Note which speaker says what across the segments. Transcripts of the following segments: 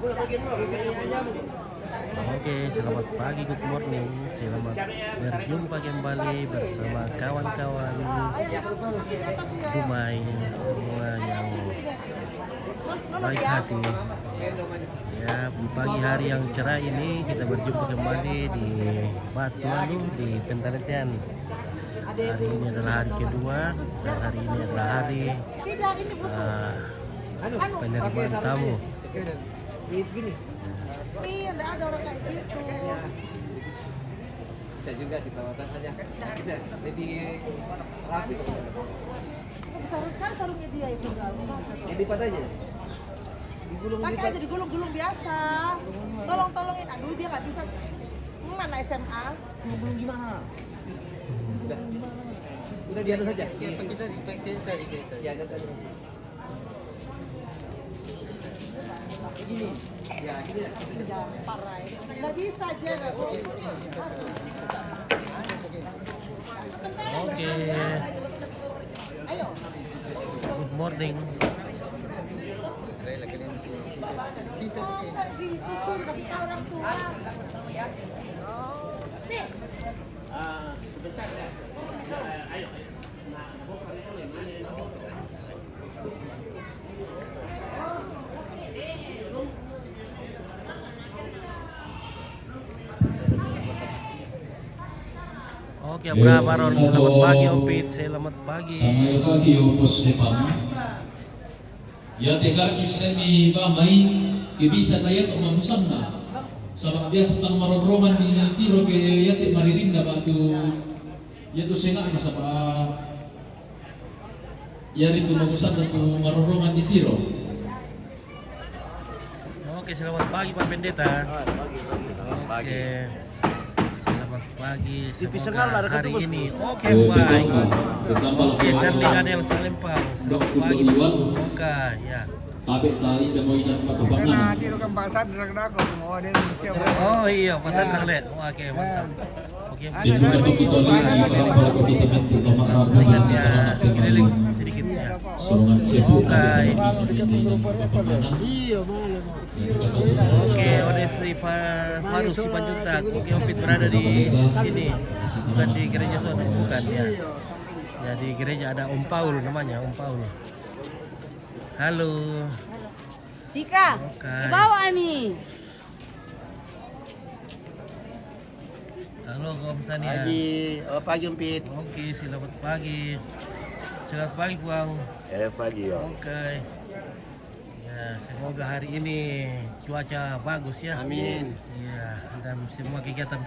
Speaker 1: Oke, selamat pagi, good morning. Selamat berjumpa kembali bersama kawan-kawan Dumai semua yang baik hati. Ya, di pagi hari yang cerah ini kita berjumpa kembali di Batuanu di Pentaretian. Hari ini adalah hari kedua dan hari ini adalah hari penerimaan tamu.
Speaker 2: Iya, enggak ada orang kayak gitu.
Speaker 3: Bisa juga sih perawatan saja. Lebih rapi.
Speaker 2: Sarung sekali sarungnya dia itu.
Speaker 3: Lipat aja. Digulung
Speaker 2: Pakai
Speaker 3: lipat.
Speaker 2: aja digulung-gulung biasa. Tolong-tolongin. Aduh, dia nggak bisa. Mana SMA?
Speaker 3: Digulung gimana? Udah diadu saja.
Speaker 4: Ya, pakai tadi.
Speaker 3: Ya, tadi. Gini. Ya, gini ya.
Speaker 2: Jangan parah. Nggak bisa aja.
Speaker 1: Oke,
Speaker 2: Ayo.
Speaker 1: good morning.
Speaker 4: Situ
Speaker 2: Kan ditusur kasih tahu orang tua.
Speaker 3: Sebentar ya. Ayo.
Speaker 1: Oke, Abraham Baron, selamat pagi Opit, selamat pagi.
Speaker 5: Selamat pagi Opus Depan. Ya tegar sistemi ba main kebisa tayo to mamusan na. Sama biasa tang marobrongan di tiro ke yati maririnda ba tu ya tu senga na sa pa ya itu mamusan na tu marobrongan di tiro.
Speaker 1: Oke, selamat pagi Pak Pendeta. Oke, selamat pagi. Semoga hari ini oke baik. Oke, Serling Adel Salempang, selamat pagi. Oke, ya.
Speaker 5: Tapi tadi dah mau ingat apa
Speaker 4: Karena di rekan pasar rekan aku mau ada siapa?
Speaker 1: Oh iya, pasang terlihat. Oke, mantap. Oke,
Speaker 5: di bukan kita lihat kalau kita bentuk pemahaman
Speaker 1: sedikitnya keliling sedikit ya.
Speaker 5: sorongan sebu
Speaker 1: Oke.
Speaker 5: bisa kita permainan.
Speaker 4: Iya, boleh.
Speaker 1: Oke, Odesi Faru Sipanjuntak. Oke, Opit berada di sini. Bukan di gereja Sono, bukan ya. Ya, di gereja ada Om Paul namanya, Om Paul. Halo.
Speaker 2: Tika,
Speaker 1: Oke.
Speaker 2: dibawa Ami.
Speaker 1: Halo, Om Sania.
Speaker 4: Pagi Umpit.
Speaker 1: Oke, selamat pagi. Selamat pagi, Buang.
Speaker 4: Pagi ya.
Speaker 1: Oke. Ya, semoga hari ini cuaca bagus ya.
Speaker 4: Amin.
Speaker 1: Iya, dan semua kegiatan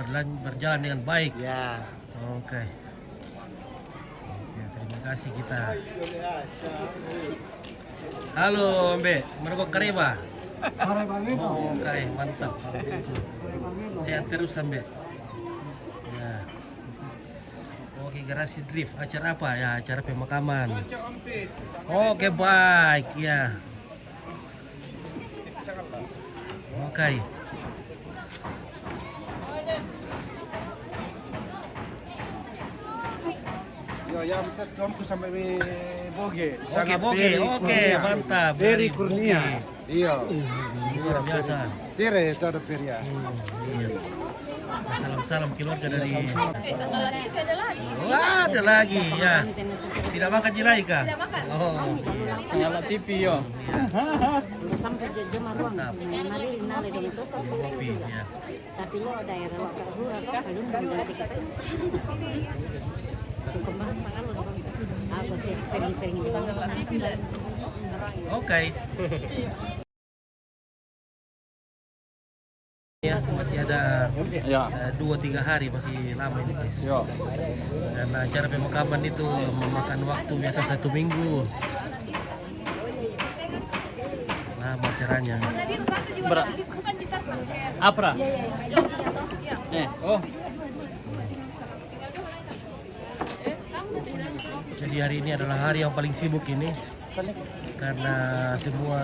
Speaker 1: berjalan dengan baik.
Speaker 4: Ya.
Speaker 1: Oke. Oke, terima kasih kita. Halo, Mbe, merokok Kareba. Oke, mantap. Sehat terus, Mbe. Ya. Oke, garasi drift. Acara apa ya? Acara pemakaman. Oke, baik ya. Oke.
Speaker 4: Yo, yang tuanku sampai Boge.
Speaker 1: Oke, mantap.
Speaker 4: Dari Kurnia. Iya.
Speaker 1: Luar biasa.
Speaker 4: Tere, ada Peria.
Speaker 1: Iya. Salam-salam keluarga dari.
Speaker 2: Ada lagi.
Speaker 1: Wah, ada lagi ya. Tidak makan jilai kah?
Speaker 2: Tidak makan.
Speaker 1: Oh, iya.
Speaker 4: Sangat TV yo.
Speaker 6: Sampai dia maruang nali nali dengan itu
Speaker 1: Kopi ya.
Speaker 6: tapi lo daerah lo kerura kalau belum kita kembang sangat lo aku sih sering-sering
Speaker 1: Oke. Ya, masih ada 2-3 hari, masih lama ini guys. Dan acara pemakaman itu memakan waktu biasa 1 minggu. Lama acaranya.
Speaker 2: Bukan di tas kayak.
Speaker 3: Apa? Oh.
Speaker 1: Jadi hari ini adalah hari yang paling sibuk ini karena semua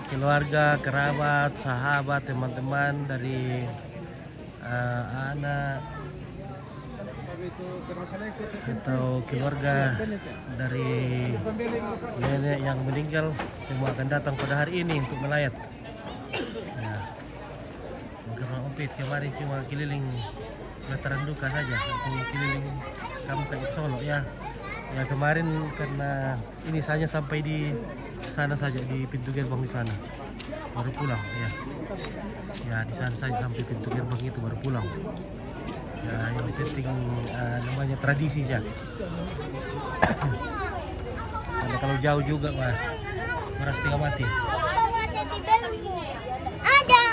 Speaker 1: keluarga, kerabat, sahabat, teman-teman dari anak atau keluarga dari nenek yang meninggal semua akan datang pada hari ini untuk melayat. Ya. Karena Ompit kemarin cuma keliling Veteran Duka saja atau keliling Kampung Kayak Solo ya. Ya kemarin karena ini saja sampai di sana saja di pintu gerbang di sana baru pulang ya. Ya di sana saja sampai pintu gerbang itu baru pulang. Ya yang penting namanya tradisi saja. Karena kalau jauh juga mah beras setengah mati.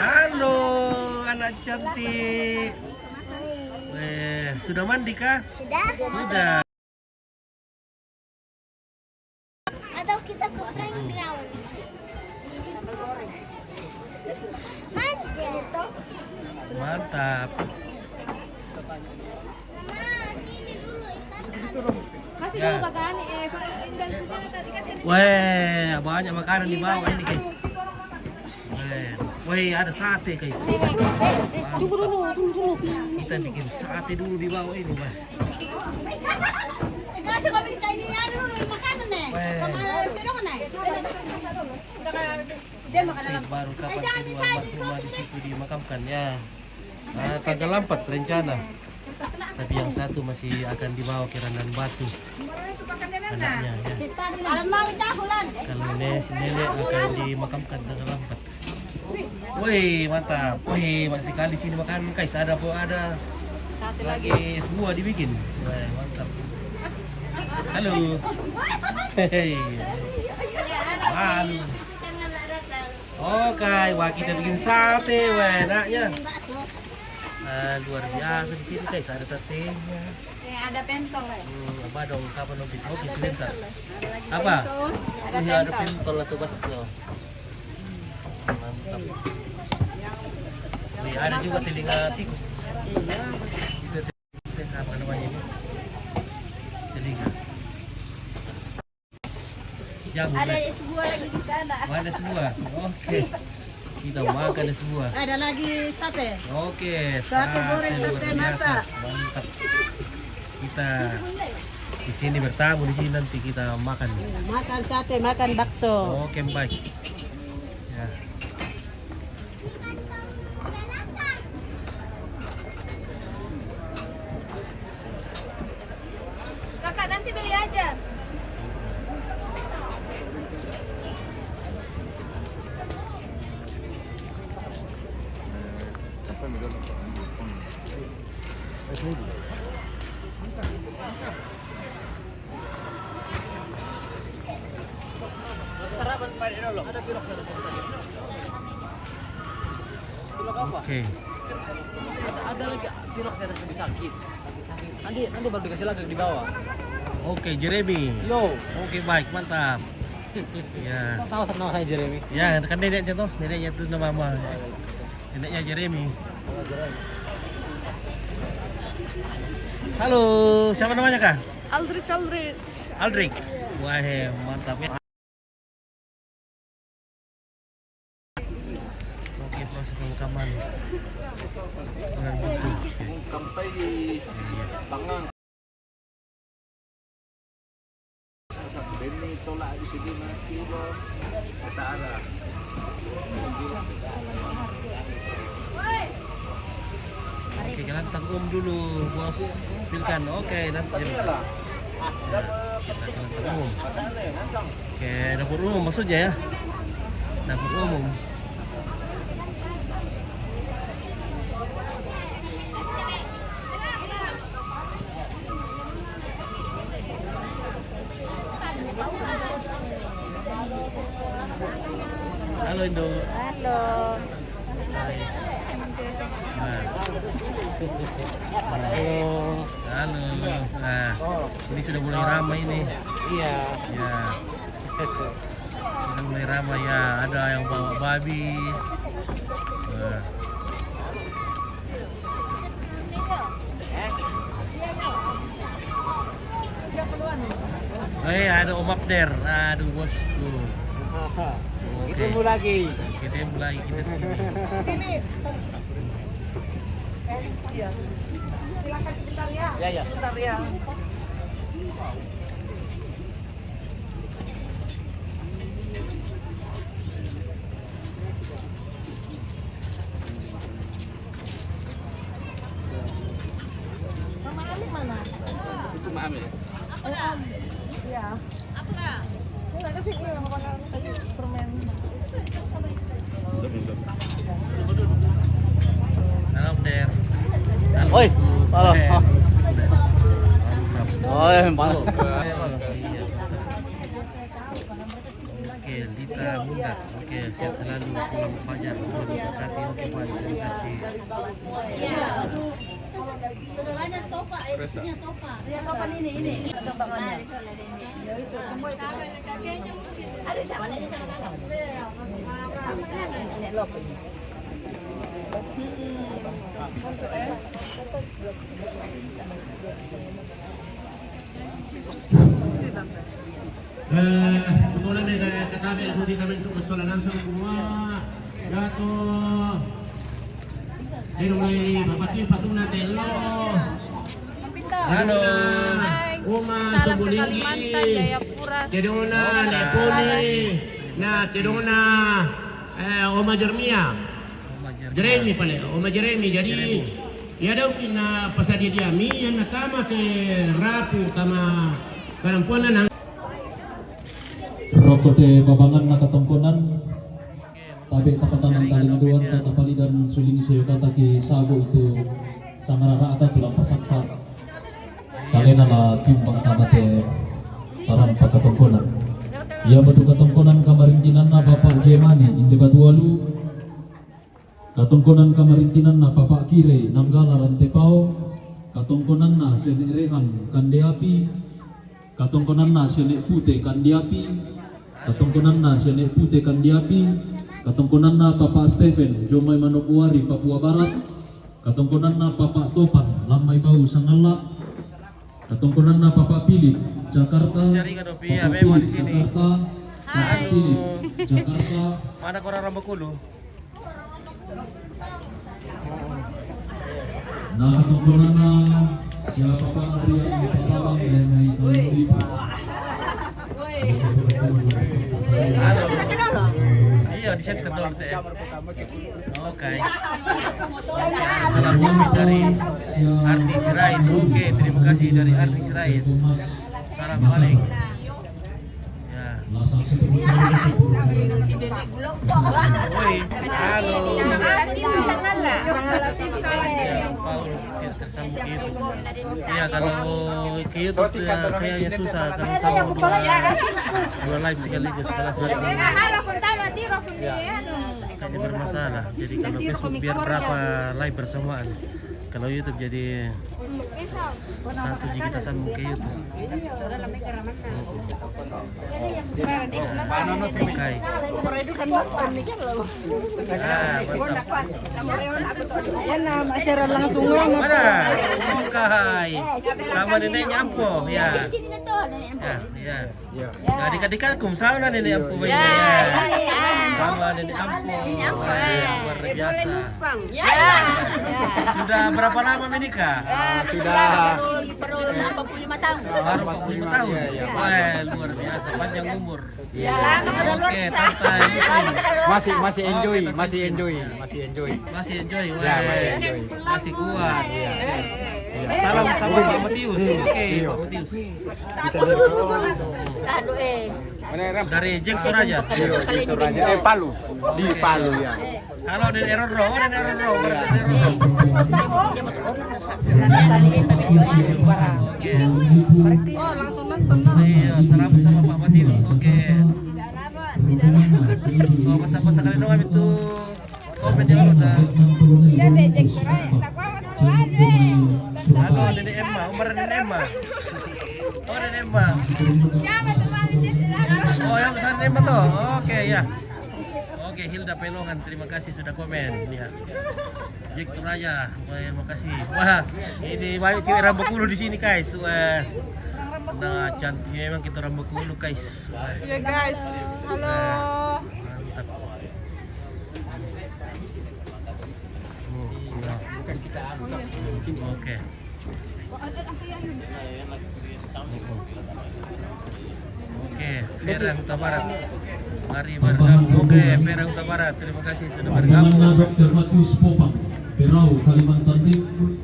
Speaker 1: Halo anak cantik. Sudah mandi kah? Sudah.
Speaker 7: Atau kita ke playground.
Speaker 1: Mantap.
Speaker 6: Kasih
Speaker 1: Ya.
Speaker 6: dulu makan.
Speaker 1: Weh, banyak makanan di bawah ini guys. Weh, ada sate guys.
Speaker 6: Tunggu dulu, tunggu dulu.
Speaker 1: Kita bikin sate dulu di bawah ini, Wah.
Speaker 2: Kasi kami kayo ano makanan eh.
Speaker 1: Weh.
Speaker 2: Pero na eh. Dia makan
Speaker 1: Oke, baru kapan kedua almarhumah di situ dimakamkan ya. Tanggal 4 rencana. Tapi yang satu masih akan dibawa ke Randan Batu. Anaknya ya.
Speaker 2: Alam mo dahulan.
Speaker 1: Kalau si nenek akan dimakamkan tanggal 4. Wih, mantap. Wih, masih sekali sini makan guys. Ada lagi es buah dibikin. Wih, mantap. Halo. Hei. Halo. Oke, wah kita bikin sate, wah enaknya. Luar biasa di sini guys, ada satenya.
Speaker 6: Ada pentol ya.
Speaker 1: Apa dong, kapan dong bikin? Oke, sebentar. Apa? Ini ada pentol atau bakso. Mantap. Wih, ada juga telinga tikus. Itu tikus apa namanya ini? Telinga. Jamu.
Speaker 6: Ada sebuah lagi di sana.
Speaker 1: Ada sebuah. Oke. Kita makan ada sebuah.
Speaker 2: Ada lagi sate.
Speaker 1: Oke,
Speaker 2: Sate goreng,
Speaker 1: luar
Speaker 2: sate
Speaker 1: biasa.
Speaker 2: masak.
Speaker 1: Mantap. Kita di sini bertamu, di sini nanti kita makan.
Speaker 2: Makan sate, makan bakso.
Speaker 1: Oke, baik. Ya.
Speaker 6: Kakak nanti beli aja.
Speaker 1: Oke.
Speaker 3: Ada lagi pilok di atas lebih sakit. Nanti baru dikasih lagi di bawah.
Speaker 1: Oke, Jeremy.
Speaker 3: Yo,
Speaker 1: Oke, baik, mantap. Ya.
Speaker 3: kau tahu nama saya Jeremy?
Speaker 1: Ya, kan neneknya tuh, neneknya tuh nama mama. Neneknya Jeremy. Halo, siapa namanya kah?
Speaker 6: Aldrich.
Speaker 1: Aldrik. Wah, mantap ya. Oke, proses pemakaman. Dengan butuh.
Speaker 4: Sampai di Bangang. Ini tolak di sini mati loh. Kata ada.
Speaker 1: Oke, jalan tanggung dulu, bos. Pilkan. Oke, nanti. Kita jalan tanggung. Oke, dapur umum maksudnya ya. Dapur umum. Halo Indo.
Speaker 6: Halo.
Speaker 1: Hai. Nah. Halo. Nah, ini sudah mulai ramai ini.
Speaker 3: Iya.
Speaker 1: Ya. Sudah mulai ramai ya. Ada yang bawa babi. Nah. Ada Om Abder. Aduh bosku. Oke.
Speaker 3: Ketemu lagi.
Speaker 1: Ketemu lagi kita di sini.
Speaker 2: Sini. Iya. Silakan sebentar ya.
Speaker 3: Ya.
Speaker 2: Sebentar ya.
Speaker 4: kami.
Speaker 2: Iya. Enggak ke sini yang makan permen.
Speaker 1: Halo, Der.
Speaker 3: Oi, halo.
Speaker 1: Der.
Speaker 3: Oi, halo.
Speaker 1: Oke, Lita Mundak. Oke, sehat selalu. Pulang Fajar. Berkati. Oke, Pak. Terima kasih.
Speaker 2: Saudaranya Topa, isinya Topa. Ya, Topa ini. Kembangannya. Ya itu semua itu. Ada sama di sana. Nenek lop ini.
Speaker 8: Kebetulan nih kami studi kami untuk sekolah langsung semua jatuh. Ini mulai bapak sih patuna telo.
Speaker 1: Halo.
Speaker 8: Uma
Speaker 2: Salam ke
Speaker 8: Subulingi.
Speaker 2: Kalimantan, Jayapura.
Speaker 8: Tiduna Neponi. Nah, tiduna Oma Jeremia. Jeremy pala, Oma Jeremy. Jadi ya daw kina pasadi diami yan nakama ke rapu kama karampuan na
Speaker 5: Rokok te babangan na katungkunan. Tabi tapatan ng talingaduan tatapali dan sulingi sayo kata ki sago itu sangarara ata tulang pasaksa. Kalena la timbang tama te parang pagkatungkunan. Ia batu katungkunan kamarintinan na Bapak Jemani indi batualu. Katungkunan kamarintinan na Bapak Kire Nanggala Rantepao. Katungkunan na Sene Rehan Kandiapi. Katungkunan na Sene Pute Kandiapi. Katungkunan na Sene Pute Kandiapi. Katungkunan na Bapak Stephen Jomay Manokwari Papua Barat. Katungkunan na Bapak Topan Lamay Bau Sangala. Katungkunan na Bapak Philip Jakarta. Bapak Philip Jakarta. Bapak Philip Jakarta.
Speaker 1: Mana korang Rambakulu?
Speaker 5: Nah, katungkunan na ya Bapak Arya Papalang Lenay Ibu.
Speaker 1: Halo. Iya, di center doang teh. Oke. Salam kami dari Arti Sirait. Oke, terima kasih dari Arti Sirait. Salam balik. Ya. Oi, halo. Ya, Paul tidak tersambung ke YouTube. Iya, kalau ke YouTube ya, kayaknya susah karena sambung dua live sekaligus. Salah satu kayaknya bermasalah. Jadi kalau Facebook biar berapa live bersamaan. Kalau YouTube jadi satu jika kita sambung ke YouTube. Oke.
Speaker 2: langsung
Speaker 1: Mana? Oke. Sama neneknya Ampo, ya. Ya. Nah, adik-adikku sama nenek Ampo banyak. Sama nenek Ampo. Luar biasa. Sudah berapa lama menikah?
Speaker 4: Sudah
Speaker 7: Baru 85 tahun.
Speaker 1: Baru 45 tahun. Wah, luar biasa, panjang umur. Oke, Tante Yusri.
Speaker 3: Masih enjoy.
Speaker 1: Masih enjoy.
Speaker 3: Ya, masih enjoy.
Speaker 1: Masih kuat. Salam sama Pak Matius. Oke, Pak Matius.
Speaker 7: Aduh
Speaker 1: Dari Jack Toraja.
Speaker 4: itu raja Palu. Di Palu ya.
Speaker 1: Halo, Nenek Roro. Nenek Roro.
Speaker 2: Oh, langsung nonton.
Speaker 1: Iya, salam sama Pak Matius. Oke. Oh, masa-masa kali doang itu komen yang udah. Halo, Nenek Emma. Umar Nenek Emma. Oh, Nenek Emma. Oh, yang pesan Emma tuh. Oke, ya. Oke, Hilda Pelongan, terima kasih sudah komen. Lihat. Jack Toraja, terima kasih. Wah, ini banyak cewek Rambakulu di sini, guys. Wah. Nah, cantik memang kita Rambakulu, guys. Wah.
Speaker 2: Ya guys, halo.
Speaker 1: Mantap. Oke. Oke, Vera Huta Barat. Mari bergabung. Oke, Vera Huta Barat. Terima kasih sudah
Speaker 5: Rombongan na
Speaker 1: bergabung.
Speaker 5: Dr. Matius Popang, Perau, Kalimantan Timur.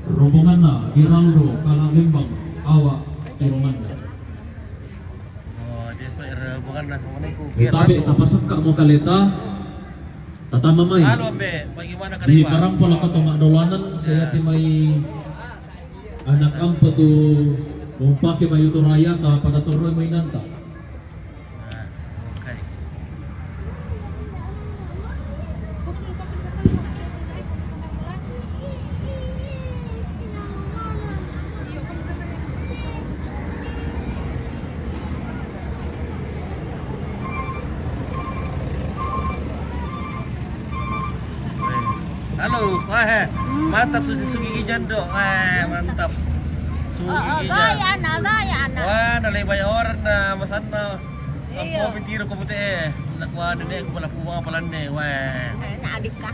Speaker 5: Rombongan na Geraldo, Kalalimbang, awak Iromanda.
Speaker 1: Oh, dia bukan lah mengenai
Speaker 5: Tabi tapasak ka mo kaleta. Tatama may.
Speaker 1: Halo, Ambe. Bagaimana
Speaker 5: Di
Speaker 1: kalian?
Speaker 5: parang pala ka tumadolanan saya ti may anak ampo tu umpake mayu to raya ta pada toroy may nanta.
Speaker 1: Okay. Halo, wah, mantap sugi jando, mantap. Sugi
Speaker 7: Gaya na.
Speaker 1: wah, nalibay orang na masana. Ako pitiro ko puti Nakwa din ko pala puwa palan ne, wah.
Speaker 7: Sa adik ka.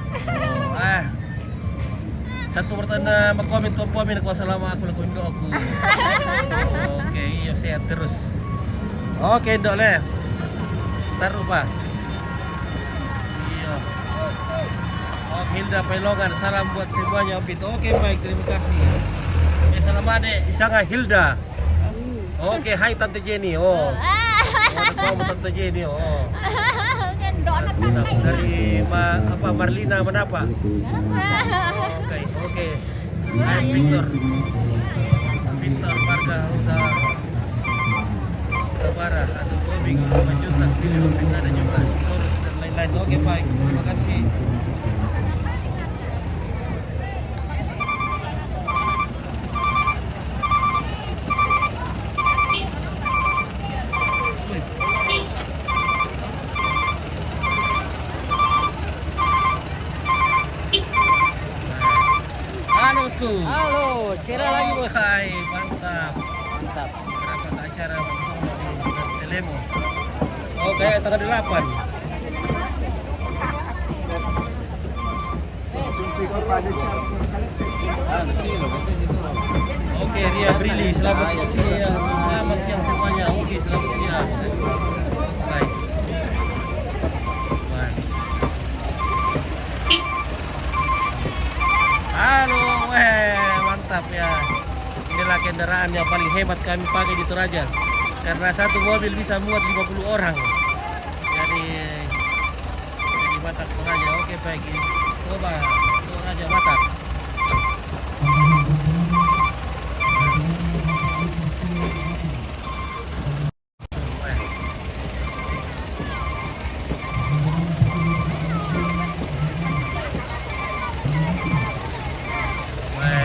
Speaker 1: Wah. Satu pertanyaan na mag-comment ko po, nakwa salama ako nakundo ako. Okay, iyo sehat terus. Okay, dole. Taruh pa. Iya. Oh, Hilda Pailogan, salam buat semuanya, Opit. Oke, baik, terima kasih. Salam adek, Isanga Hilda. Oke, hai Tante Jenny. Oh. Kamu Tante Jenny. Oh. Dari Marlina Manapa. Oke. Hai Victor. Victor Marga udah Kabara, ada Tobing, 5 juta, pilih ada juga Sitorus dan lain-lain. Oke, baik, terima kasih. Halo bosku.
Speaker 3: Halo, cerah lagi bos.
Speaker 1: Hai, mantap.
Speaker 3: Mantap.
Speaker 1: Berapa ke acara bersama di Telemo? Oke, tanggal 8. Oke, Ria Brili, selamat siang semuanya. Oke, selamat siang. Baik. Halo, mantap ya. Inilah kendaraan yang paling hebat kami pakai di Toraja. Karena satu mobil bisa muat 50 orang. Jadi Batak Toraja. Oke, baik. Coba Toraja Batak.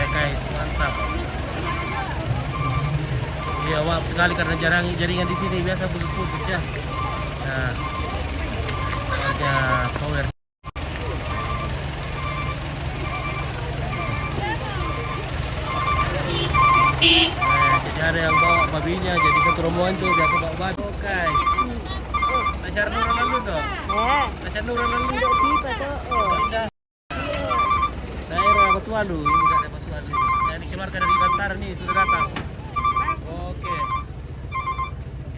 Speaker 1: Guys, mantap. Iya, maaf sekali karena jaringan di sini biasa putus-putus ya. Nah, ada power. Jadi ada yang bawa babinya, jadi satu rombongan tuh biasa bawa babi. Oke. Nasyar Nuran lalu dong. Nasyar Nuran lalu.
Speaker 6: Tiba tuh.
Speaker 1: Daerah Batualu, ini daerah Batualu. Nah, ini keluarga dari Gantara nih sudah datang. Oke.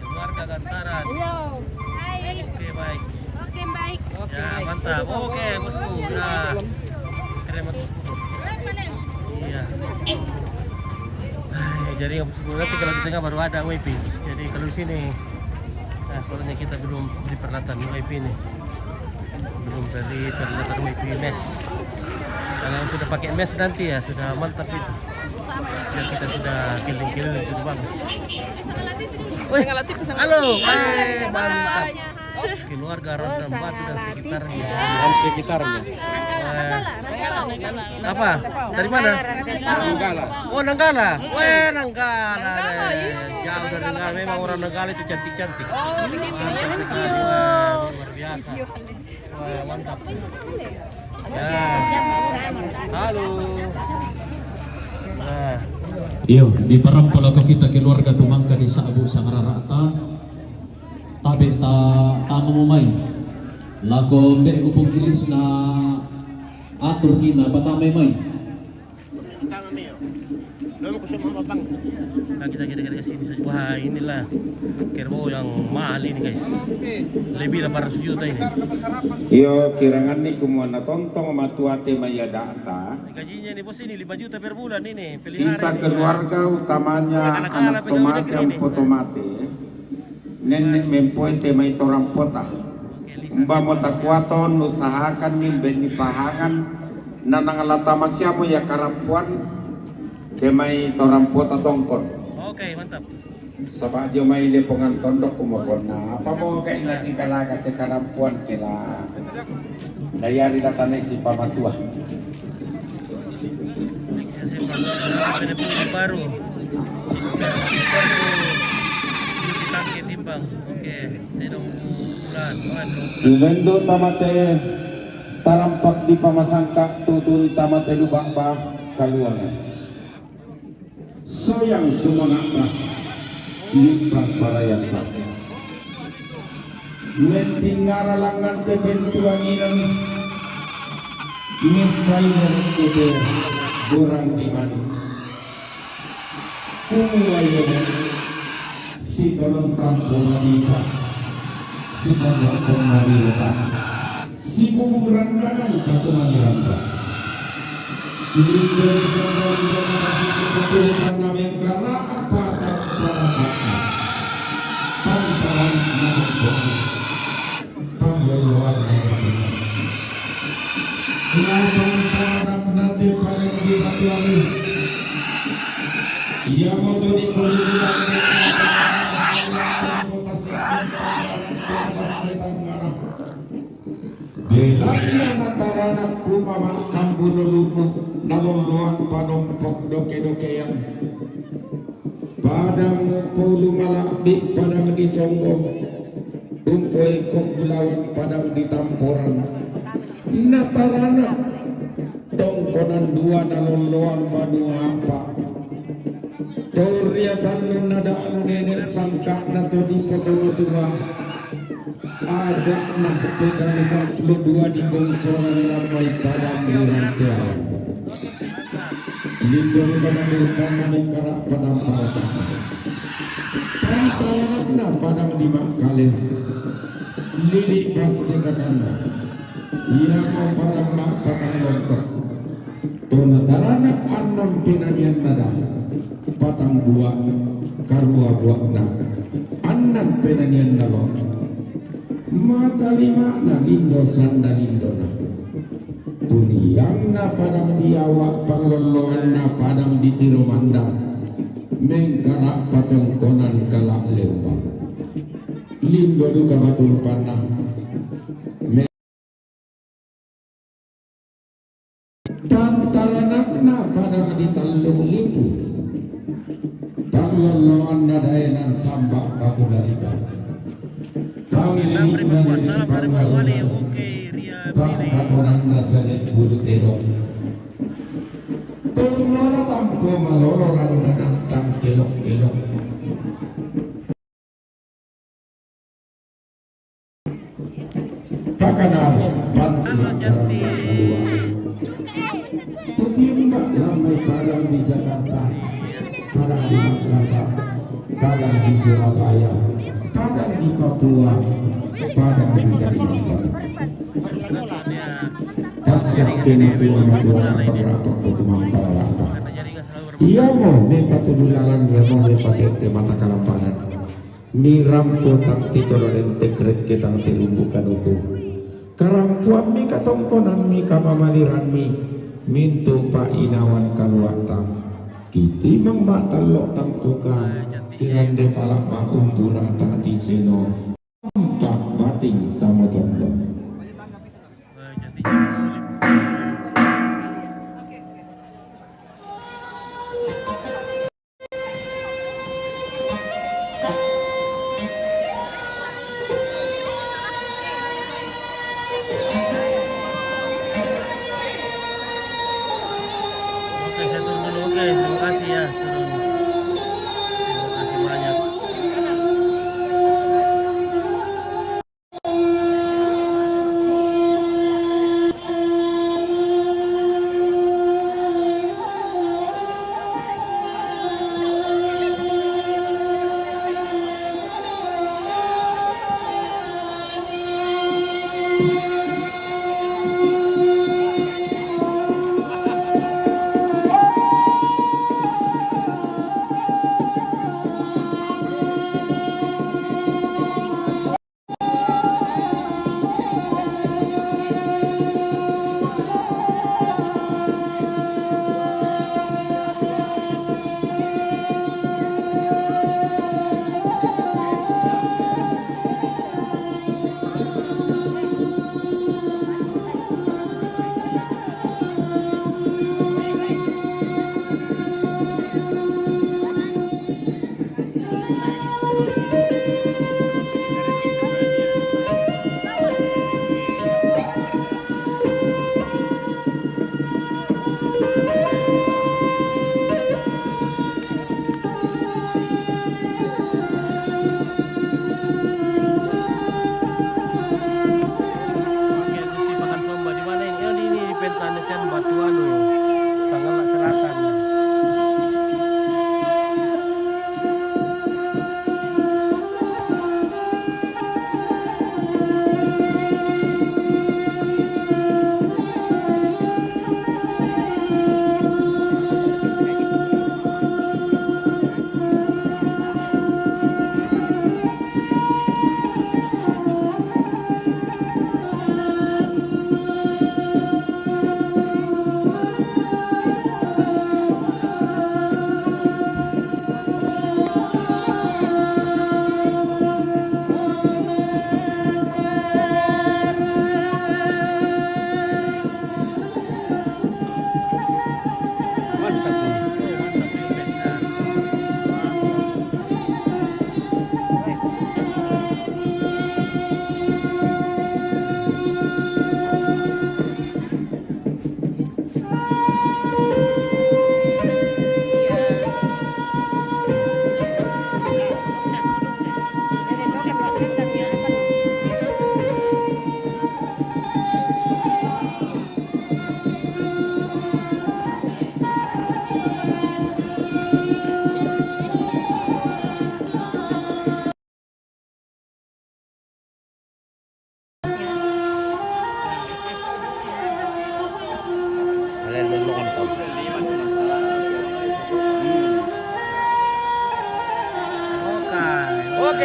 Speaker 1: Keluarga Gantaran. Oke, baik.
Speaker 7: Oke, baik.
Speaker 1: Ya, mantap. Oke, bosku. Nah, keren banget bosku. Iya. Jadi bosku nanti kalau di tengah baru ada wifi. Jadi kalau di sini, nah soalnya kita belum beri peralatan wifi nih. Belum beri peralatan wifi mesh. Kalau sudah pakai mesh nanti ya sudah mantap itu. Dan kita sudah keliling-keliling sudah bagus. Wih, halo, mantap. Keluarga Rondang Batu dan sekitarnya. Apa? Dari mana?
Speaker 4: Nanggala.
Speaker 1: Oh, Nanggala. Weh, Nanggala. Jauh dari Nanggala. Memang orang Nanggala itu cantik-cantik. Mantap sekali. Luar biasa. Wah, mantap. Halo. Nah,
Speaker 5: Iyo, di parang pala ka kita keluarga tumangka di Saabu Sangararata. Tabi tama mo may. Lako mbe upong gilis na atur kita patamay may.
Speaker 4: Lalu
Speaker 8: semua bang.
Speaker 1: Nah, kita ke sini saja. Wah, inilah kerbau yang mahal ini guys. Lebih dari 400 juta ini.
Speaker 4: Yo kirangan ni kumuana tontong matuate maya data.
Speaker 1: Gajinya nih bos ini 5 juta per bulan ini.
Speaker 4: Kita
Speaker 1: Pelihara ini.
Speaker 4: keluarga utamanya
Speaker 1: Anak-anak
Speaker 4: anak tomate
Speaker 1: negeri
Speaker 4: yang
Speaker 1: ini.
Speaker 4: potomate. Nenek mempointe may torang pota.
Speaker 1: Oke, Lisa.
Speaker 4: Mba mo takwaton usahakan ni beni pahangan na nangalata masyamo ya karampuan ke may torang pota tongkon.
Speaker 1: Oke, mantap.
Speaker 4: Sabah dia may lepongan tondok kumokon na apa mo kay nakikalaga te karampuan kila dayari datanay si pamatua.
Speaker 1: Ya, saya ada pemilik baru. Sister kita timbang. Oke, tenong bulan.
Speaker 4: Ilendo tamate tarampak di pamasangka tutun tamate lubang ba kaluan. Sayang sumanakta lipat parayan tak. Mentingara langan te bentuanginan misalnya kete kurang dimani. Kumuayo si tolontang pumanita si tolontang marirata si bumurandanan katumaniranda. Ini dari saudara-saudara namin karena patah parakatnya pantaran nabok pangluluan nabok kenapa parang nanti paling dihatuani ia mau jadi kuliah Belaknya nataranak kumamakang bunulunmu naluluan panompok doke-dokean padang pulu malakdi padang disonggong umpoy kong bulawan padang ditamporan nataranak tongkonan dua naluluan banu apa toriatan nadaan nenek sangka nato di potong-potong ada nak pegang satu dua di bongsoran lamai padang dirantian lindung kemandukan menengkarak padang padang pantalan kena padang di makale lilik basikakan ia mau padang mak padang lontok tonataranak anam pinanian nada patang buah karua buah na anam pinanian nalong mata lima na lindo sanda lindo na tuniang na padang diawak pangloloan na padang di tiromanda mengkalak patongkonan kalak lembang lindo duka batul panah pantaranak na padang di talung lipu pangloloan na dayanan sambak batu dalika
Speaker 1: Waalaikumsalam warahmatullahi wabarakatuh. Oke, Ria Piri.
Speaker 4: Pangkatonan nasa bulu terong. Tumala tampo maloloran na nantang kelok-kelok. Pakanah pantulan karang kedua. Tutimba lamai padang di Jakarta, padang di Makassar, padang di Surabaya, padang di Papua, padang di Kalimantan. Kasih kini tuan tuan apa pertemuan para rata. Ia mau nepatudulalan ia mau nepatete mata kalampanan. Ni rampo tak titoro lentek rek ketang telumbukan uku. Karampuan mi katongkonan mi kamamaliran mi mintu pa inawan kaluata. Kiti mang matalok tang tuka tirande palak ma umbura tang tiseno. Empat bating tamotondo.
Speaker 1: Oke, saya turun dulu. Oke, terima kasih ya. Turun. Terima kasih banyak.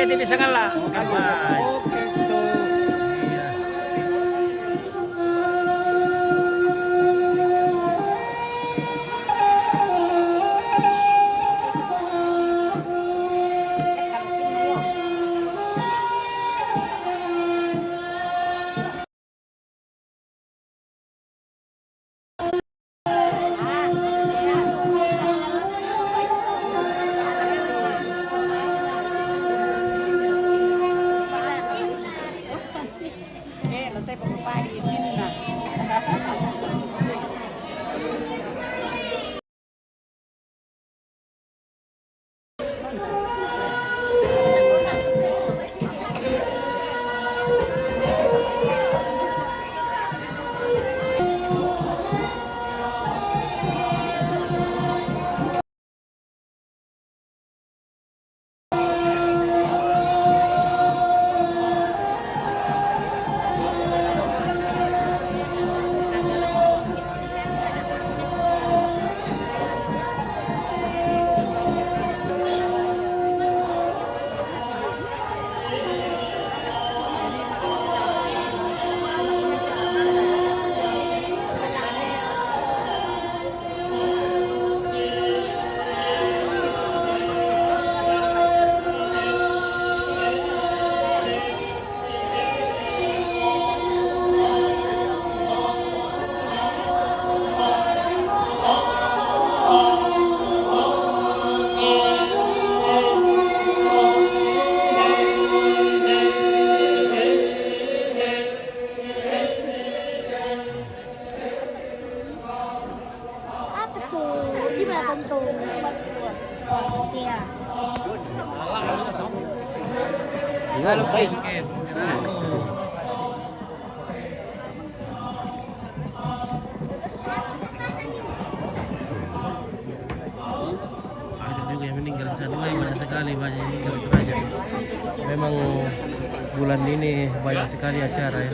Speaker 3: TV Sagala.
Speaker 1: Bye.
Speaker 3: Oke, gitu.
Speaker 1: Iya.
Speaker 6: Selesai pagi sini nah.
Speaker 7: Apa tuh? Di belakang tuh. Iya.
Speaker 3: Halo, Sid.
Speaker 1: Oke, anu. Banyak juga yang meninggal di sana, banyak sekali banyak yang meninggal itu aja. Memang bulan ini banyak sekali acara ya.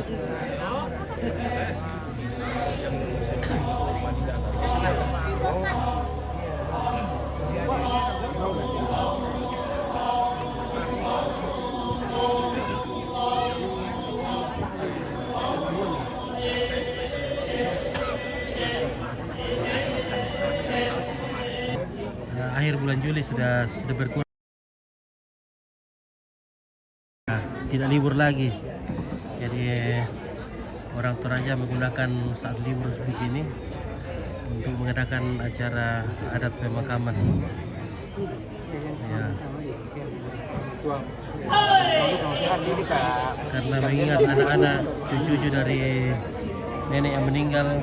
Speaker 1: Akhir bulan Juli sudah berkurang. Tidak libur lagi. Jadi orang Toraja menggunakan saat libur seperti ini untuk mengadakan acara adat pemakaman. Ya. Karena mengingat anak-anak cucu-cucu dari nenek yang meninggal,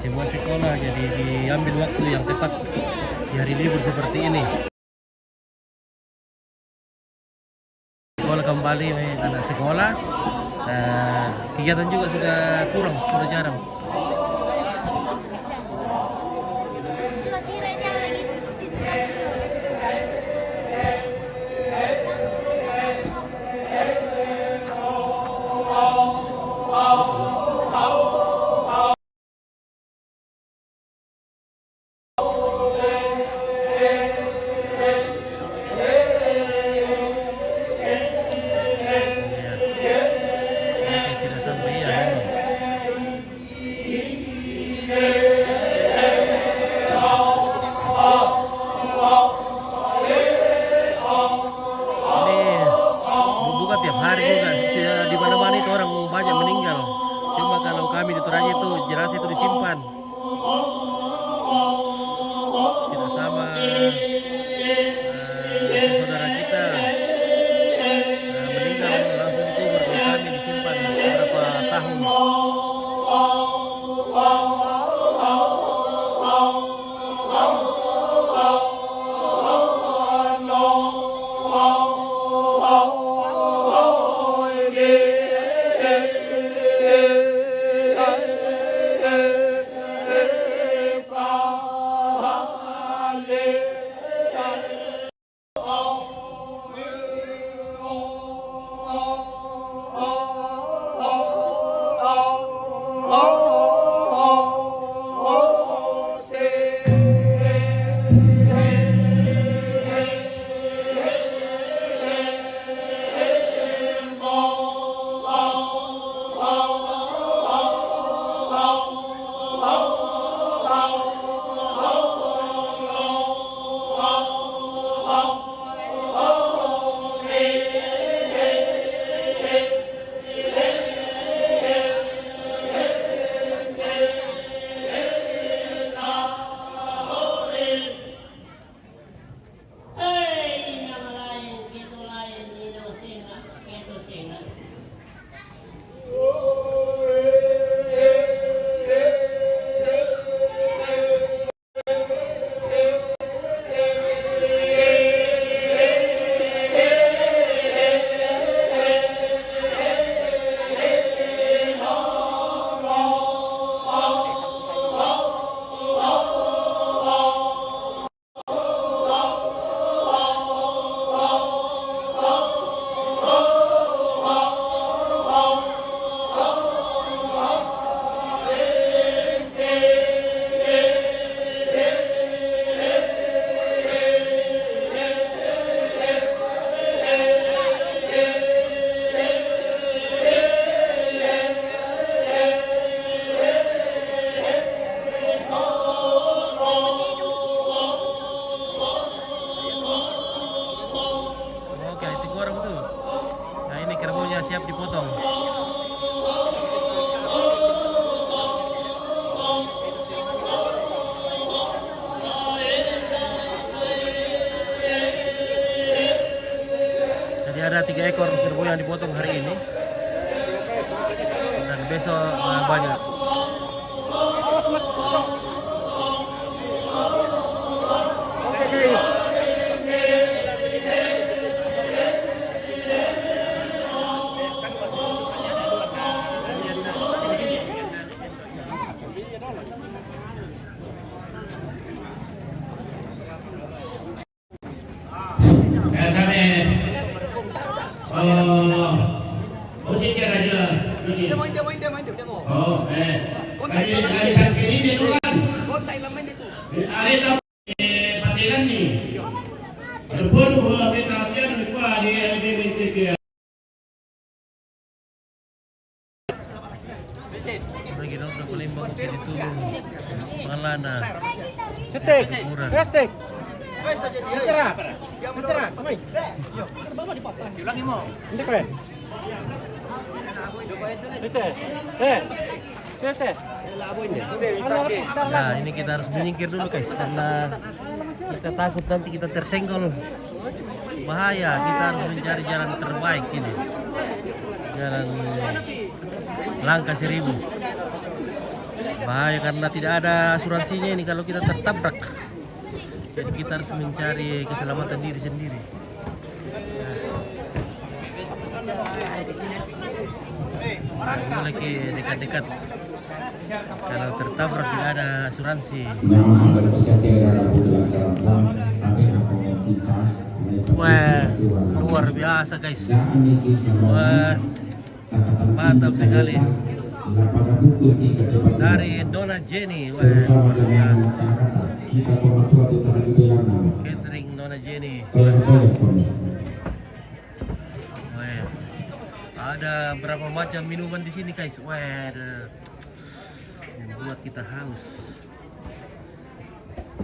Speaker 1: semua sekolah, jadi diambil waktu yang tepat di hari libur seperti ini. Sekolah kembali anak sekolah, kegiatan juga sudah kurang, sudah jarang.
Speaker 7: Masih yang lagi tidur lagi.
Speaker 1: Tidak sampai ya. Ini bukan tiap hari juga, di mana-mana itu orang banyak meninggal. Cuma kalau kami di Toraja itu jenazah itu disimpan. Tidak sama saudara kita meninggal langsung dikubur. Kalau kami disimpan beberapa tahun.
Speaker 8: Oh
Speaker 1: 3 ekor kerbau yang dipotong hari ini. Dan besok banyak. Lagi dong udah pelimbang oke ditunggu Malana.
Speaker 8: Setek,
Speaker 1: Murah.
Speaker 8: plastik. Citra, citra, kami.
Speaker 3: Diulangi mo.
Speaker 8: Hindi ko eh. Ito Ito.
Speaker 1: Nah ini kita harus menyingkir dulu guys karena kita takut nanti kita tersenggol. Bahaya, kita harus mencari jalan terbaik ini. Jalan langkah 1000. Bahaya karena tidak ada asuransinya ini kalau kita tertabrak. Jadi kita harus mencari keselamatan diri sendiri. Mulai ke dekat-dekat. Kalau tertabrak tidak ada asuransi. Wah, luar biasa guys. Wah, mantap sekali. Dari Dona Jenny. Wah, luar biasa. Catering Dona Jenny. Wah, ada berapa macam minuman di sini guys. Wah, yang buat kita haus.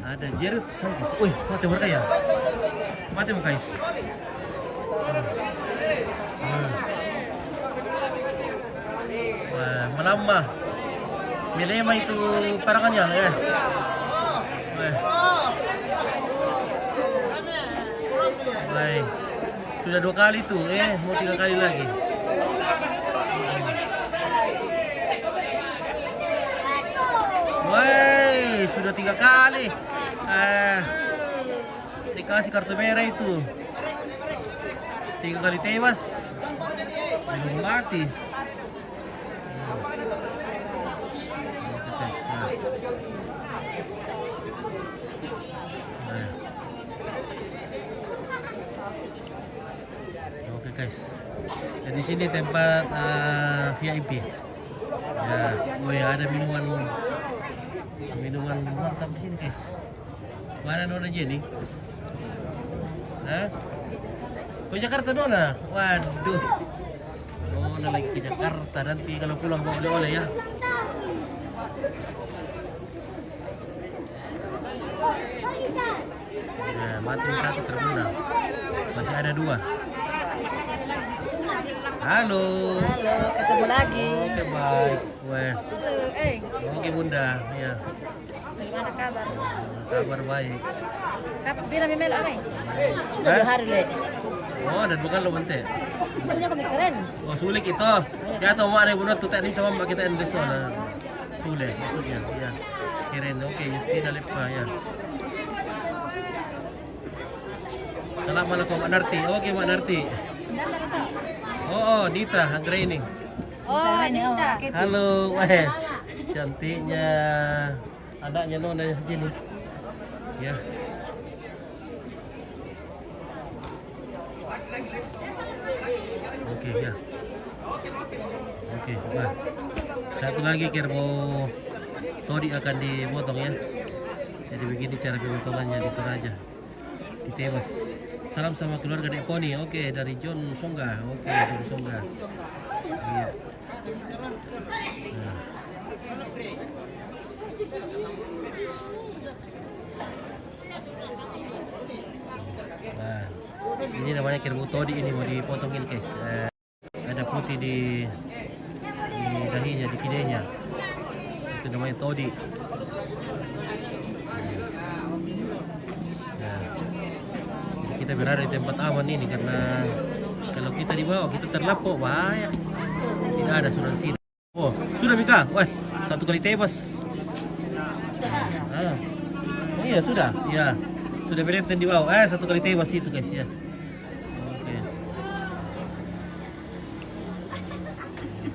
Speaker 1: Ada jeruk guys. Wih, mati mereka ya. Mati mo guys. Wah, melambah. Milema itu parakannya ya. Wah. Baik. Sudah 2 kali tuh, mau 3 kali lagi. Wah, sudah 3 kali. Dikasih kartu merah itu. 3 kali tewas. Belum mati. Oke guys. Dan di sini tempat VIP. Ya, ada minuman mantap di sini guys. Mana Nona Jenny? Hah? Ke Jakarta Nona? Waduh. Nona lagi ke Jakarta, nanti kalau pulang bawa oleh-oleh ya. Nah, mati 1 terbunuh. Masih ada 2. Halo.
Speaker 2: Halo, ketemu lagi.
Speaker 1: Oke baik. Wah. Oke Bunda, ya.
Speaker 2: Gimana kabar?
Speaker 1: Kabar baik.
Speaker 2: Kapan bila memel amai? Sudah
Speaker 1: Hah?
Speaker 2: 2 hari le.
Speaker 1: Oh, ada bukan lo bente.
Speaker 2: Sudah kami keren.
Speaker 1: Oh, sulik itu. Ya tahu mana ibu tuh tadi sama mbak kita Indonesia lah. Sulik maksudnya. Ya. Keren. Oke, Justina Lepa ya. Assalamualaikum Mak Narti. Oke Mak Narti. Oh, Dita Anggraini.
Speaker 2: Oh, Dita.
Speaker 1: Halo, wah. Cantiknya anaknya Nona Jenny. Ya. Oke, ya. Oke, wah. Satu lagi kerbau todi akan dipotong ya. Jadi begini cara pemotongannya di Toraja. Di Tewas. Salam sama keluarga Dek Poni. Oke, dari John Songga. Oke, John Songga. Iya. Nah, ini namanya kerbau todi, ini mau dipotongin guys. Ada putih di dahinya, di kidenya. Itu namanya todi. Nah, kita berada di tempat aman ini karena Kalau kita di bawah, kita terlapuk, bahaya. Tidak ada asuransi. Oh, sudah Mika. Wah, 1 kali tebas. Ah. Oh iya, sudah. Iya. Sudah berenten di bawah. 1 kali tebas itu guys ya. Oke.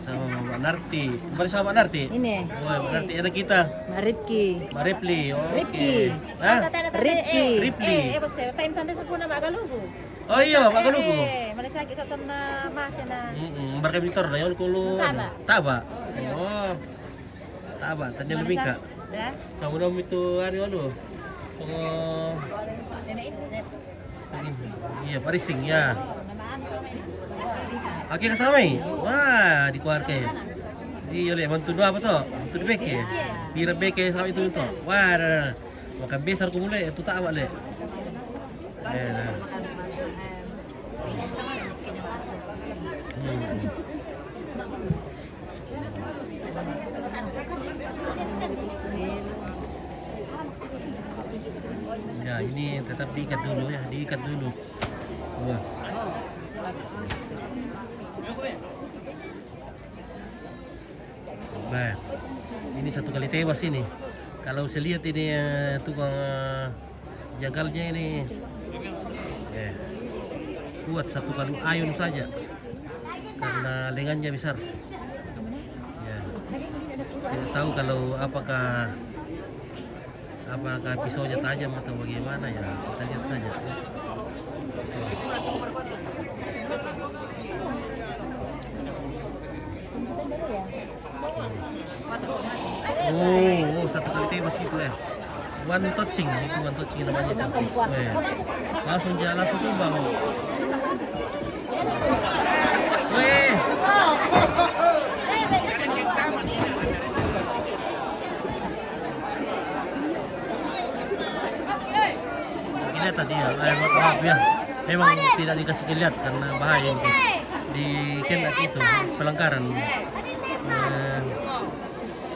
Speaker 1: Sama Mbak Narti. Kembali sama Mbak Narti.
Speaker 6: Ini.
Speaker 1: Wah, Mbak Narti anak kita.
Speaker 6: Maripki.
Speaker 1: Mbak Repli.
Speaker 6: Ripki.
Speaker 1: Hah?
Speaker 6: Ripki.
Speaker 1: Ripli.
Speaker 2: basta, time tanda sa puna magalugo.
Speaker 1: Oh iya, Pak Galugo.
Speaker 2: Malasagi sa ton na mate na.
Speaker 1: Barka Victor na yun kulo.
Speaker 2: Taba.
Speaker 1: Taba. Oh. Taba, tanya lebih kak.
Speaker 2: Ya?
Speaker 1: Sa mo itu ano. Oh. Iya, parising ya. Oke kasama eh. Wah, di keluarga ya. Di oleh mantu apa to? Mantu di beke. Pira beke sama itu to. Wah, makan besar ko mulai itu tak awak le. Ya, ini tetap diikat dulu ya, diikat dulu. Wah. Nah, ini 1 kali tewas ini. Kalau saya lihat ini tukang jagalnya ini kuat 1 kali ayun saja karena lengannya besar. Ya. Tidak tahu kalau apakah pisaunya tajam atau bagaimana ya, kita lihat saja. Oh, 1 kali tebas itu ya. One touching namanya itu. Langsung jalan, langsung tumbang. Weh. Lihat tadi ya, maaf ya. Memang tidak dikasih lihat karena bahaya ini. Di kenak itu pelanggaran.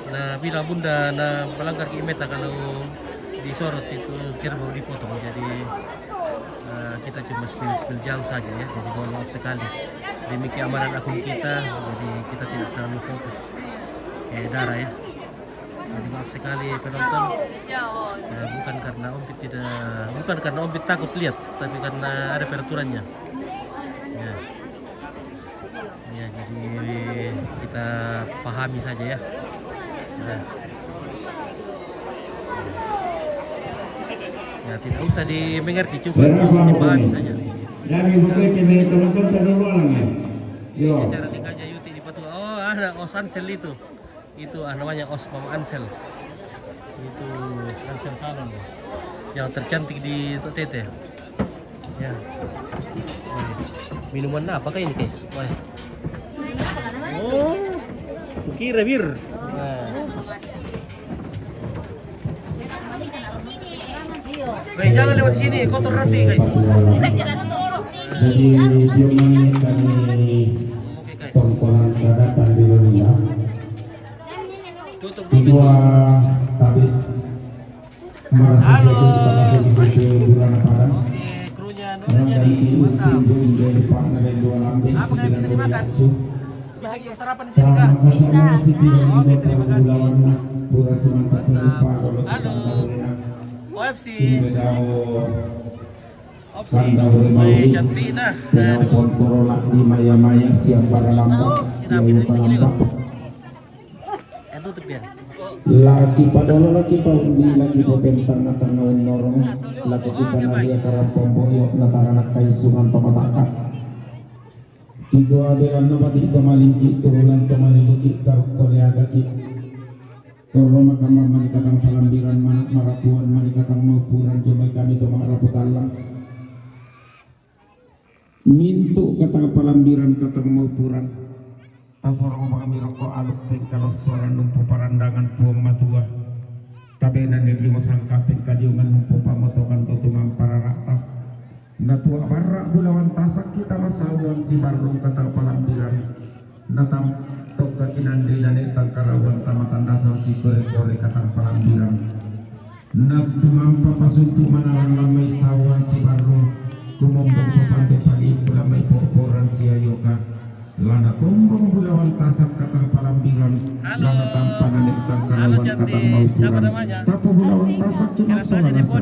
Speaker 1: Nah, bilang bunda, nah pelanggar kimeta kalau disorot itu kira baru dipotong. Jadi kita cuma spill jauh saja ya. Jadi mohon maaf sekali. Demi keamanan akun kita, jadi kita tidak terlalu fokus darah ya. Jadi maaf sekali penonton. Bukan karena Ompit takut lihat, tapi karena ada peraturannya. Ya. Ya, jadi kita pahami saja ya. Nah. Ya, tidak usah dimengerti, cukup dipahami saja.
Speaker 4: Dan ibu kita ini teman-teman terlalu ya. Yo.
Speaker 1: Cara nikahnya Yuti di Patu. Oh, ada Os Ansel itu. Itu namanya Os Mama Ansel. Itu Ansel Salon. Yang tercantik di Tete. Ya. Minuman apakah ini, guys? Oh. Kira bir. Nah. Baik, jangan lewat sini, kotor nanti, guys.
Speaker 4: Jadi diomongin kami tongkolan sadatan di Indonesia. Kedua tadi merasa seperti di situ bulan Padang.
Speaker 1: Krunya
Speaker 4: Dan
Speaker 1: jadi mantap.
Speaker 4: dari Pak dari dua lambe.
Speaker 1: Apa yang bisa dimakan? Bisa kita sarapan di sini kah?
Speaker 4: Oke, terima kasih. Pura semantap
Speaker 1: Halo. OFC.
Speaker 4: Opsi.
Speaker 1: Baik, cantik nah.
Speaker 4: Telepon korolak di maya-maya siang para lampu.
Speaker 1: Kita bisa gini kok. Tutup ya.
Speaker 4: Lagi padahal lagi paundi lagi potentang natang norong lagi kita nadia karang pomboyo natang anak kaisungan tomataka. Tiga adelan namati tomalingki turunan tomalingki taruk toleaga ki. Toro makama manikatang palambiran manak marapuan manikatang maupuran jemai kami tomaraputallang. Mintu katang palambiran katang maupuran. Tasoro kami rokok aluk kalau suara numpu parandangan puang matua. Tabenan yang lima sangkapin kajiungan numpu pamotokan tutungan para rata. Natua barak bulawan tasak kita masawan si barung katang palambiran. Natam tok kakinande dan etang karawan tamatan dasar si kore-kore katang palambiran. Natumang papasumpu manaran lamai sawan si barung. Kumompong papante pagi pula may poporan siya yoka. Lana kumbong bulawan tasak katang palambiran. Lana tampanan iktang karawan katang maupuran. Tapo bulawan tasak cuma sawarasan. Tapo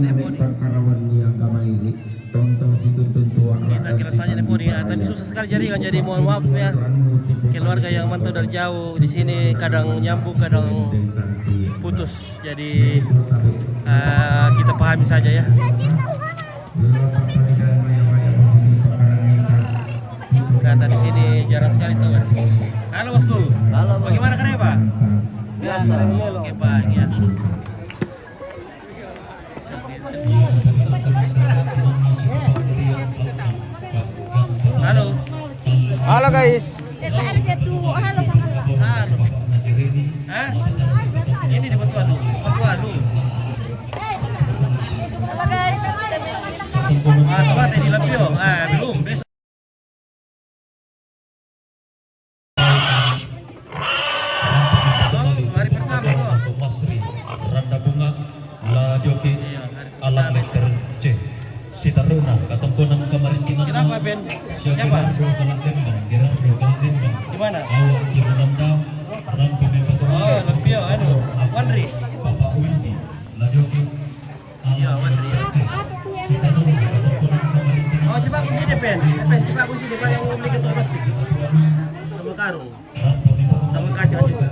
Speaker 4: nanitang karawan niya gamairi. Tonton situntun tua
Speaker 1: Kita tanya nih Poni, tadi susah sekali jaringan, jadi mohon maaf ya keluarga yang mantau dari jauh di sini kadang nyambung kadang putus, jadi kita pahami saja ya. Karena di sini jarang sekali tahu. Halo bosku.
Speaker 3: Halo, Bos.
Speaker 1: Bagaimana kabarnya Pak?
Speaker 3: Biasa.
Speaker 1: Oke baik ya. Halo.
Speaker 3: Halo guys.
Speaker 2: Halo sama
Speaker 1: Halo. Hah? Ini di Batualu. Batualu.
Speaker 2: Halo guys.
Speaker 1: Tempat di Lapio. Belum. Besok. Oh, hari pertama kok.
Speaker 5: Masri, Randa Bunga, La Joki, Alam Letter C. Sitaruna, Katampunan Kamarintinan.
Speaker 1: Kenapa Ben? Siapa? Di mana? Oh, Lapio. Wandri.
Speaker 5: Bapak Windy, La Joki,
Speaker 1: Iya, Wandri. Oh, coba aku sini Ben. Coba aku sini Pak yang mau beli kantong plastik. Sama karung. Sama kaca juga.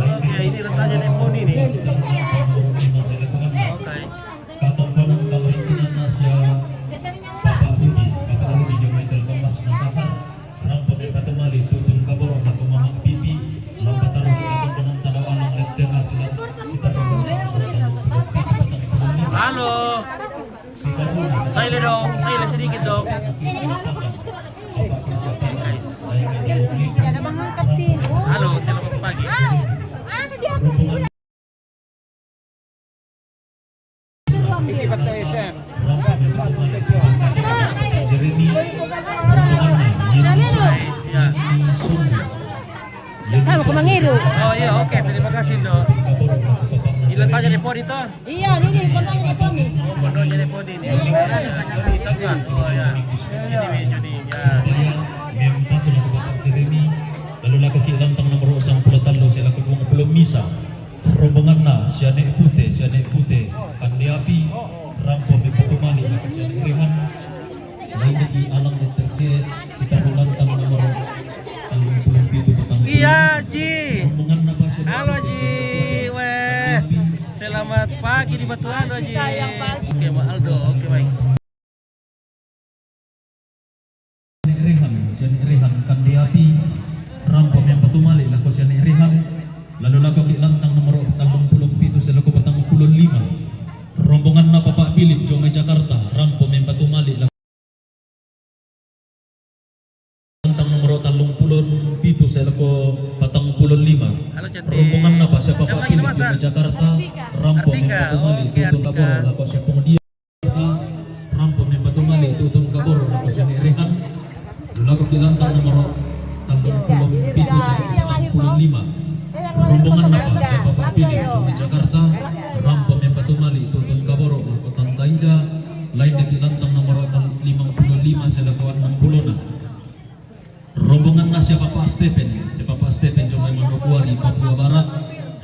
Speaker 1: Oke, ini letaknya Nepon ini. Oke.
Speaker 5: Katampunan Kamarintinan Asia, Bapak Windy, Bapak Windy Jomai Telkomas Nasasar, Rampo de Katumali, Tutun Kabor, Naku Mamang Pipi, Lampataru Katampunan Tanah Alang Letter Asia,
Speaker 1: Halo. Saya dong, saya sedikit dong. Guys.
Speaker 2: Ada Bang angkat nih.
Speaker 1: Halo, selamat pagi.
Speaker 2: Ano di atas?
Speaker 1: Baik, ya.
Speaker 6: Kamu ke Mangiru?
Speaker 1: Oh iya, oke, terima kasih dok. Letaknya Nepon itu.
Speaker 6: Iya, ini pondoknya di Poni.
Speaker 1: Oh, pondoknya Nepon ini. Joni Sabgan. Oh ya. Ini Joni. Ya.
Speaker 5: Lalu laku kilantang nomor 63 selaku 20 misa. Rombongan na sianek putih, kandiapi, rampo bipatumali, sianek rihan, lainnya di alang diterke, kita ulantang nomor 67 petang.
Speaker 1: Iya, Ji.
Speaker 5: Rombongan na ba siya?
Speaker 1: Halo, Ji. Weh. Selamat pagi di Batualu, Ji. Oke, Mbak Aldo. Oke, baik.
Speaker 5: Sianek rihan, kandiapi, rampo yang patumali, laku sianek rihan. Lalu laku kilantang nomor 87 selaku petang 5. Rombongan na Bapak Philip Jomai Jakarta, rampo membatu malik lantang nomor 37 selaku petang 5.
Speaker 1: Halo, cantik.
Speaker 5: Rombongan na Pak siapa
Speaker 1: Siapa
Speaker 5: Bapak
Speaker 1: lagi
Speaker 5: Philip
Speaker 1: nama, Ta?
Speaker 5: Jomai Jakarta, rampo
Speaker 1: Artika.
Speaker 5: membatu malik
Speaker 1: Oke,
Speaker 5: tutun
Speaker 1: Artika.
Speaker 5: kabor laku siapa dia rampo membatu malik tutun kabor laku siapa rehan. Lalu kilantang nomor 37 selaku 5. Rombongan apa? Bapak Philip Jomai Jakarta, rampo membatu mali tutun kaboro kota Taida, lain dari lantang nomor 55 selaku 60. Rombongan nasi Bapak Stephen Jomai Manokwari Papua Barat,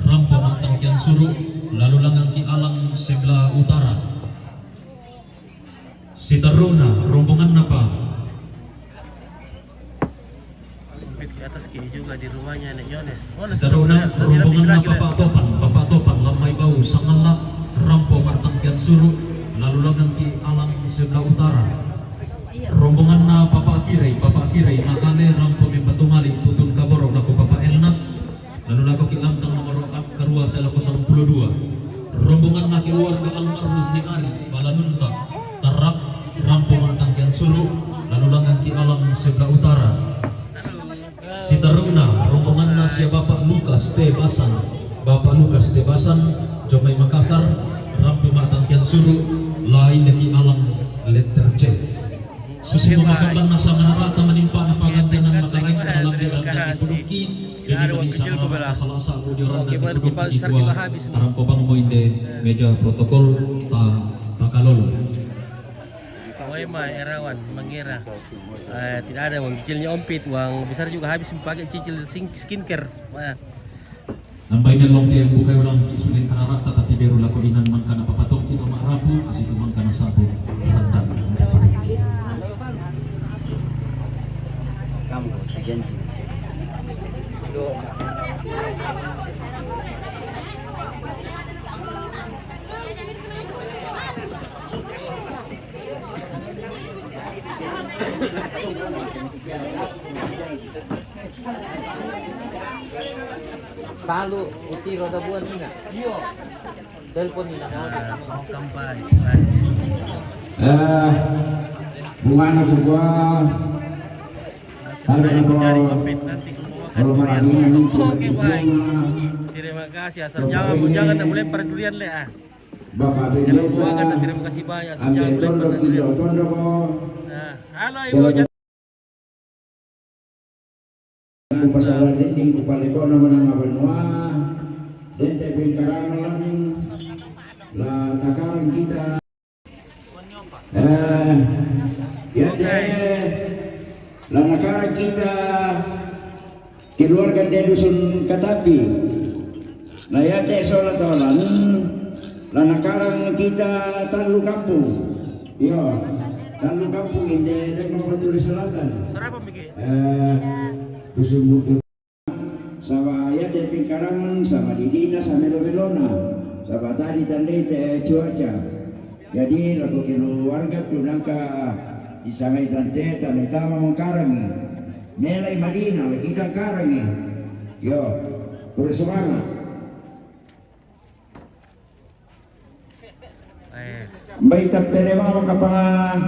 Speaker 5: rampo mantang Kian Suru, lalu langang Ki Alang sebelah utara. Sitaruna, rombongan apa?
Speaker 1: Di atas kini juga di rumahnya Nek Yones. Oh,
Speaker 5: Sitaruna, rombongan Bapak Topan, Lamai Bau, Sangalak, rampo Martang Kian Suru, lalu langang Ki Alang sebelah utara. Rombongan na Bapak Kirai, Makale, rampo Membatumali, tutun kaboro, laku Bapak Elnat, lalu laku Ki Lantang nomor Karua selaku 92. Rombongan na keluarga almarhum Ari, Balanunta, Tarak, rampo Martang Kian Suru, lalu langang Ki Alang sebelah utara. Sitaruna, rombongan nasi Bapak Lukas T. Basan, Jomai Makassar, rampo Martang Kian Suru, lain Ki Alang letter C. Susi memakamkan nasa menarata menimpa napagantinan makareng dalam jalan Puduki.
Speaker 1: Ada uang kecil kau belah. Oke, kepal besar kita habis.
Speaker 5: Rampo bang mo inde meja protokol ta kalolo.
Speaker 1: problema Erawan mengira tidak ada uang kecilnya ompit, uang besar juga habis pakai cicil skincare.
Speaker 5: Nampai na long kaya bukay ulang isulit kanarak tatapi beru lako inan man kana papatong kito maarapu kasi tumang kana sabo tanda.
Speaker 3: Kamu janji. Palu, uti roda buat nina. Iyo. Telepon nina
Speaker 1: Mau kampanye.
Speaker 4: Bunga na sebuah
Speaker 1: Nanti aku cari ompit, nanti aku bawakan durian. Oke baik. Terima kasih. Asal jangan nak lempar durian le ah.
Speaker 4: Bapak
Speaker 1: Kalau bawakan dan terima kasih banyak. Asal jangan lempar durian. Nah, halo ibu.
Speaker 4: Pasaran dinding kupali ko naman ang abanwa dente pingkarangan la takaran kita ya la nakaran kita keluarga dari dusun Katapi na yate sola tawalan la nakaran kita Tanlu Kampung yo Tanlu Kampung ini Teknometri Selatan
Speaker 1: Serapa Miki?
Speaker 4: Dusun Buku sama ya di Pingkarangan sama di Dina sama Melona sama tadi tandai cuaca jadi lagu keluarga tu nangka isangai tante tandai tama mengkarang melai Madina lagi kita karang yo bersemangat baik tak terima kapal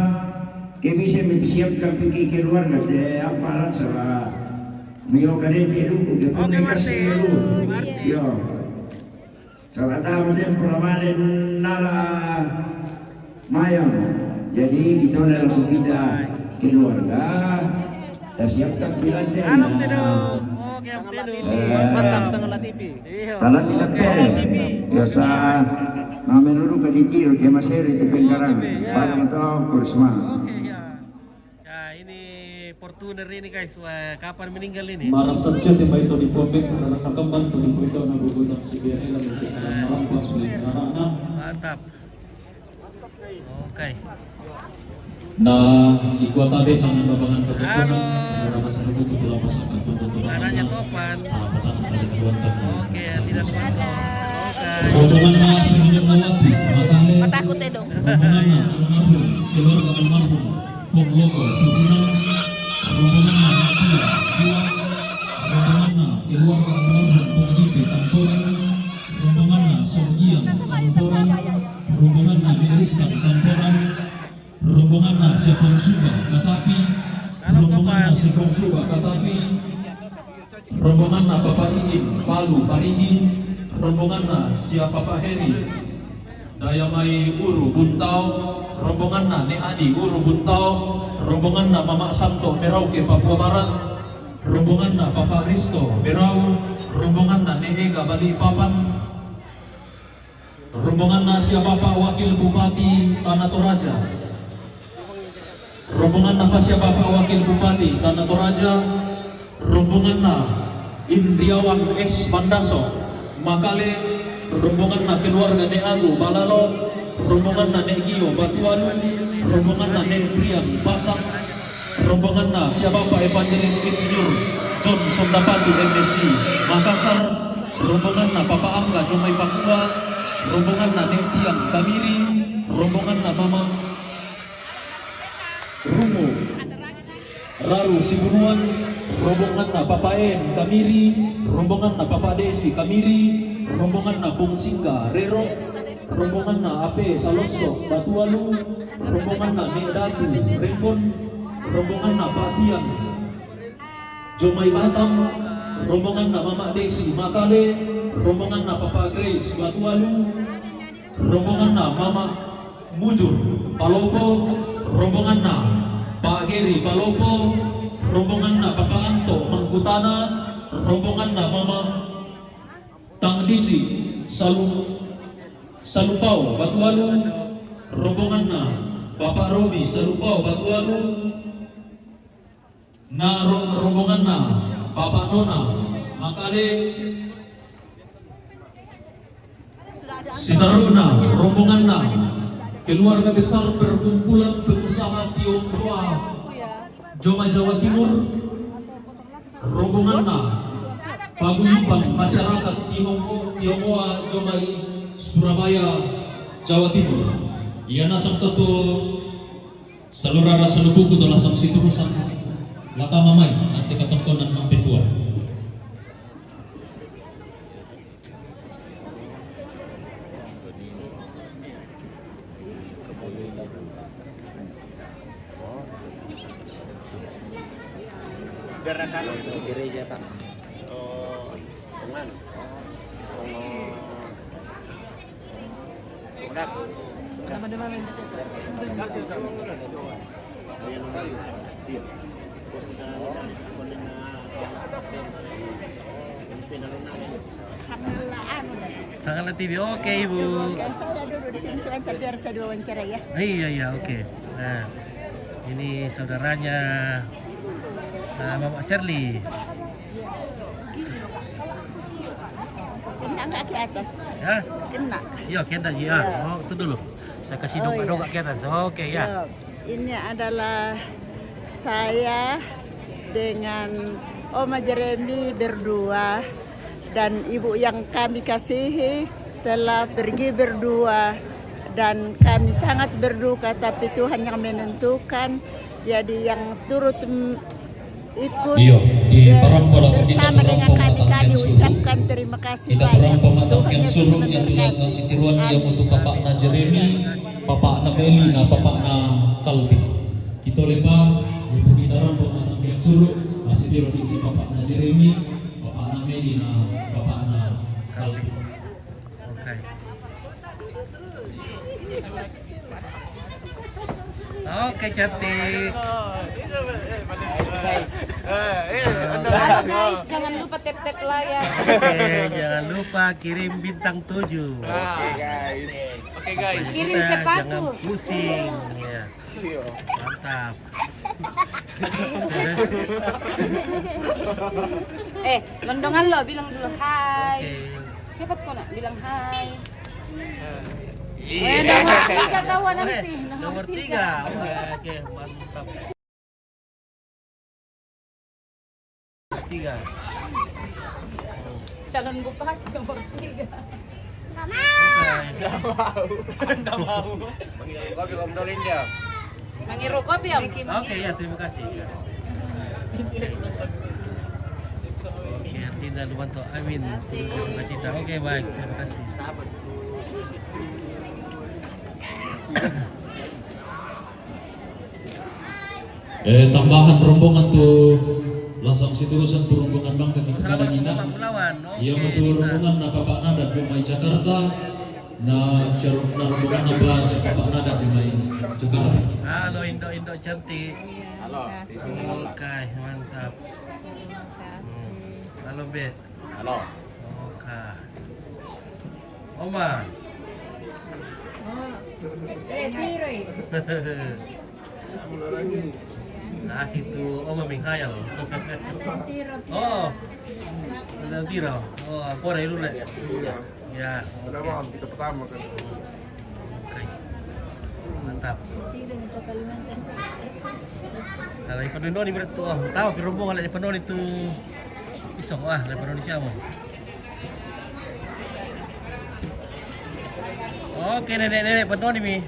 Speaker 4: kebisa mempersiapkan pergi keluarga apa sama Mio kadete dulu, dia punya kasih dulu. Yo, salah tahu dia peramalan nala mayang. Jadi kita dalam kita keluarga, kita siapkan bilannya.
Speaker 1: Alam tidur. Oke, tidur.
Speaker 3: Mantap sangat TV.
Speaker 4: Kalau kita biasa ngamen dulu ke ditir, ke maseri ke Pingkarang. Barang itu bersemangat.
Speaker 1: Oke ya. Ya ini Fortuner ini guys, wah, kapan meninggal ini?
Speaker 5: Marasaksya ti ba ito di Pompek na nakakambang tuloy ko ito nagugulong si Bianela na marampas ulit na
Speaker 1: Mantap. Oke.
Speaker 5: na ikuatabi ng babangan
Speaker 1: Halo.
Speaker 5: kabukunan na sa nabuto lang pa sa katutunan
Speaker 1: Anaknya Topan.
Speaker 5: patang kalituan ka
Speaker 1: Oke, tidak sempat. Oke.
Speaker 5: Rombongan na sa inyong nawati matali
Speaker 6: Matakot eh dong.
Speaker 5: rombongan na almarhum keluarga almarhum Pongloko Tubunan rombongan na Nasia Jiwa rombongan na keluarga almarhum Pongipe Tamporan rombongan na Sogiang Tamporan rombongan na Meristan Tamporan rombongan na si Pongsuba Katapi rombongan na si Pongsuba Katapi rombongan na Papa Iin Palu Parigi rombongan na si Papa Heri Dayamay Uru Buntao rombongan na ni Adi Uru Buntao rombongan na Mama Santo Merauke Papua Barat rombongan na Papa Risto Merau rombongan na ni Ega Balikpapan rombongan na si Bapak Wakil Bupati Tanah Toraja rombongan na pa si Bapak Wakil Bupati Tanah Toraja rombongan na Indriawan S. Bandaso Makale rombongan na keluarga ni Agu Balalo rombongan na ni Gio Batualu rombongan na ni Priam Pasang rombongan na si Bapak Evangelis Insinyur John Sondapati MSc Makassar rombongan na Papa Angga Jomai Papua rombongan na ni Tiang Kamiri rombongan na Mama Rumo Raru Sibunuan rombongan na Papa En Kamiri rombongan na Papa Desi Kamiri rombongan na Bung Singga Rero rombongan na Ape Saloso Batualu rombongan na Medatu Rengkon rombongan na Patian Jomai Batam rombongan na Mama Desi Makale rombongan na Papa Grace Batualu rombongan na Mama Mujur Palopo rombongan na Pak Heri Palopo rombongan na Papa Anto Mangkutana rombongan na Mama Tangdisi Salupau Batualu rombongan na Bapak Robi Sarupau Batuanu na rombongan na Bapak Nona Makale Sinaruna rombongan na keluarga besar perkumpulan pengusaha Tionghoa Joma Jawa Timur rombongan na paguyuban masyarakat Tionghoa Jomai Surabaya Jawa Timur ia nasang tentu salurara salubuku to lasang siturusan laka mamay nanti katongkonan mampinduan.
Speaker 3: Gereja tak.
Speaker 1: Sangatlah TV. Oke, Ibu.
Speaker 2: Saya duduk di sini sebentar biar saya diwawancara ya.
Speaker 1: Iya, oke. Nah, ini saudaranya Mama Shirley.
Speaker 2: Kena nggak ke atas?
Speaker 1: Ya,
Speaker 2: Kena.
Speaker 1: iya kena ya. Oh, itu dulu. Saya kasih dongak ke atas. Oke ya.
Speaker 2: Ini adalah saya dengan Oma Jeremy berdua dan ibu yang kami kasihi telah pergi berdua dan kami sangat berduka, tapi Tuhan yang menentukan. Jadi yang turut ikut bersama dengan kami ucapkan terima kasih
Speaker 5: kita
Speaker 2: banyak.
Speaker 5: turang pematang
Speaker 2: Tuhan
Speaker 5: yang
Speaker 2: Yesus
Speaker 5: suruh yang tulang
Speaker 2: memberkati.
Speaker 5: kasih tiruan yang untuk Bapak na Jeremy, Bapak na Meli, na Bapak na Kalbi. Kita lepas itu kita turang pematang yang suruh masih tiruan isi Bapak na Jeremy, Bapak na Meli, na Bapak na Kalbi.
Speaker 1: Oke. Oke, cantik.
Speaker 6: Halo guys, jangan lupa tap-tap layar.
Speaker 1: Oke, jangan lupa kirim bintang 7.
Speaker 3: Oke guys.
Speaker 6: Kirim
Speaker 1: Kita
Speaker 6: sepatu.
Speaker 1: Jangan pusing. Ya. Mantap.
Speaker 6: Londongan lo bilang dulu hai.
Speaker 1: Oke.
Speaker 6: Cepat kok nak bilang hai. Nomor 3 kawan nanti.
Speaker 1: Nomor 3. Oke, mantap. 3.
Speaker 6: Calon bupati nomor 3.
Speaker 3: Enggak mau. Kopi Om Dolin dia.
Speaker 6: Mangiru kopi om.
Speaker 1: Oke, ya terima kasih. Oke, Ardina Lumanto, amin. Terima cita. Oke, baik. Terima kasih.
Speaker 5: Tambahan rombongan tuh lasang siturusan tuh rombongan bangka kita
Speaker 1: Selamat
Speaker 5: Nina.
Speaker 1: Bapak Kulawan.
Speaker 5: Iya betul rombongan na Bapak Nada Jomai Jakarta na rombongan na bahasa Bapak Nada Jomai Jakarta.
Speaker 1: Halo Indo cantik.
Speaker 3: Halo.
Speaker 1: Oke, mantap. Halo Be.
Speaker 3: Halo.
Speaker 1: Oke. Oma. Nah, situ Oma Minghayal. Oh. Udah tiro. Oh, aku ada dulu le. Ya.
Speaker 9: Udah mau kita pertama kan.
Speaker 1: Oke. Mantap. Kalau ikan Indonesia berat tuh, tahu rombongan dari Indonesia itu isong dari Indonesia mo. Oke nenek Indonesia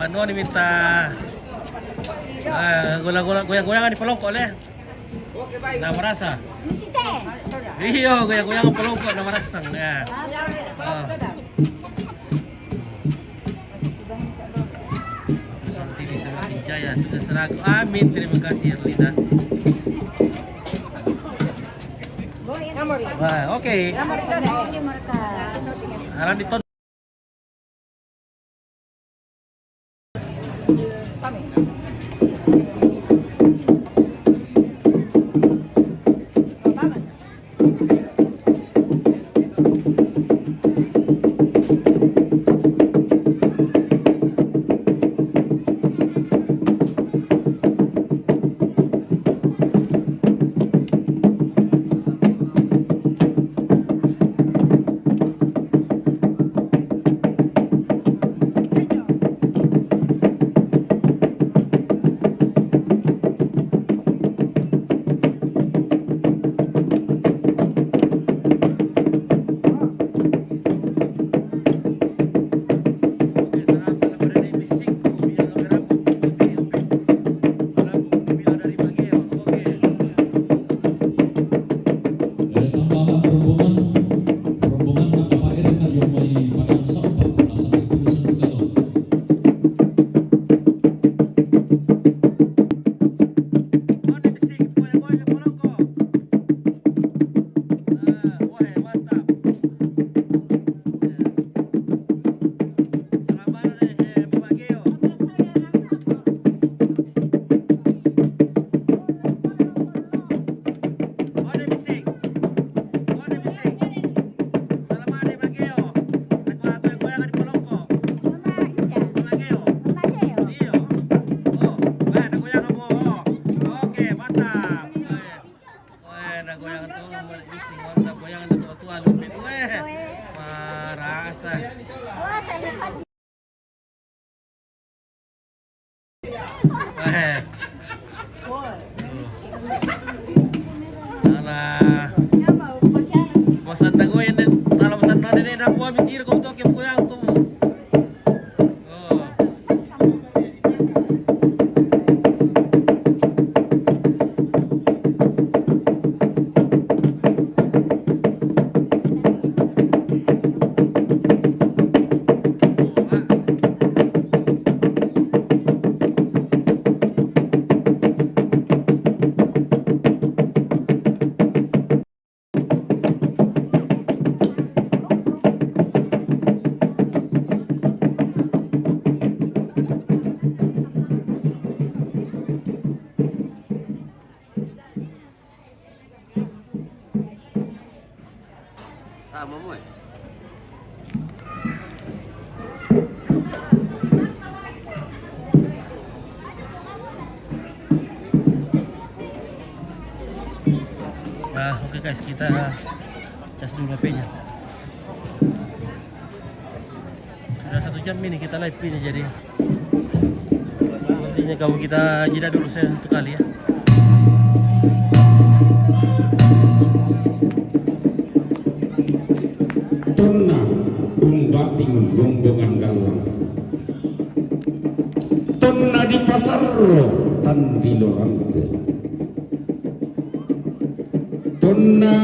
Speaker 1: Indonesia minta goyang-goyangan di pelongkok leh. Nama rasa. Iya, goyang-goyangan pelongkok nama rasa ya. Seperti bisa Jaya sudah seragu. Amin, terima kasih Erlina. Oke. Alam diton.
Speaker 5: tambahan rombongan ng kapair na yung may padang sampah nasa Pagkurusan Tugalon.
Speaker 1: Masan na goyan din, tala masan na din na kuha mitir ko to kim kuyang to. Tama mo eh. Oke guys, kita cas dulu HP-nya. Sudah 1 jam ini kita live ini, jadi nantinya kalau kita jeda dulu saya 1 kali ya.
Speaker 4: Tonna umbating bongbongan galang, tonna di pasar tan di lorante, tonna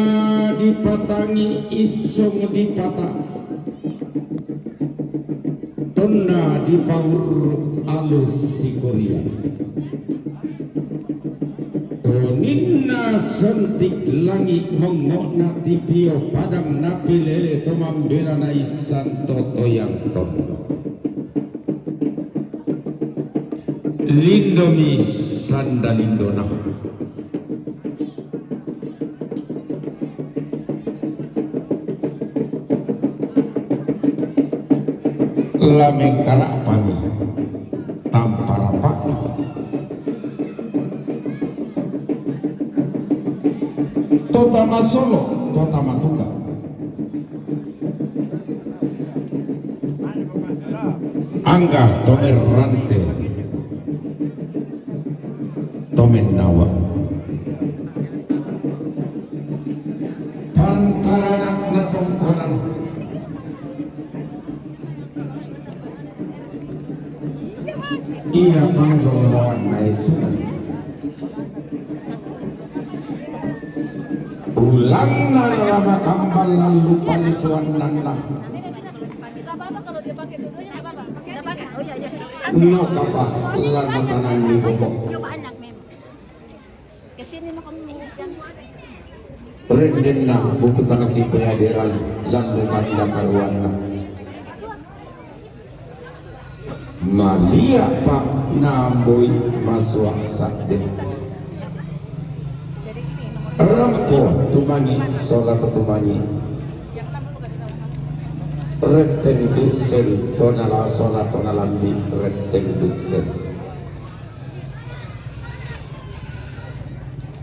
Speaker 4: dipatangi isong dipata, tonna di paur alus sikurian, ninna sentik langit mengokna tipio padang napi lele tomambela na isan toto yang tondo lindomi sandalindona lameng karapani tamparapakna Totama Solo, Totama Tuga. Angga Tomerante, Tomenawa. Pantaranak na tongkonan. Iya panggolawan na isunan. Ulang na lama kambal na lupa ni suwanan na. No kapa, lana tanan ni bobok. Renden na buku tangasi pengadilan lantutan dakaruan na. Malia pak namboy masuk sakde. Rampo tumani sholat tumani reteng duksel tonala sholat tonalambi reteng duksel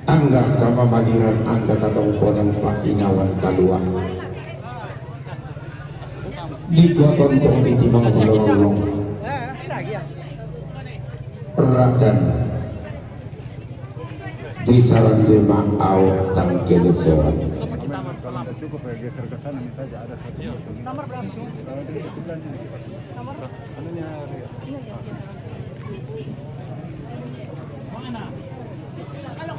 Speaker 4: angga kama magiran angga katong ponang pak inawan kalua di goton tong di timang lorong radan di sarang jema awak tangke lesoran.
Speaker 9: Cukup ya geser ke sana saja ada satu. Nomor berapa? Nomor anunya mana? Kalau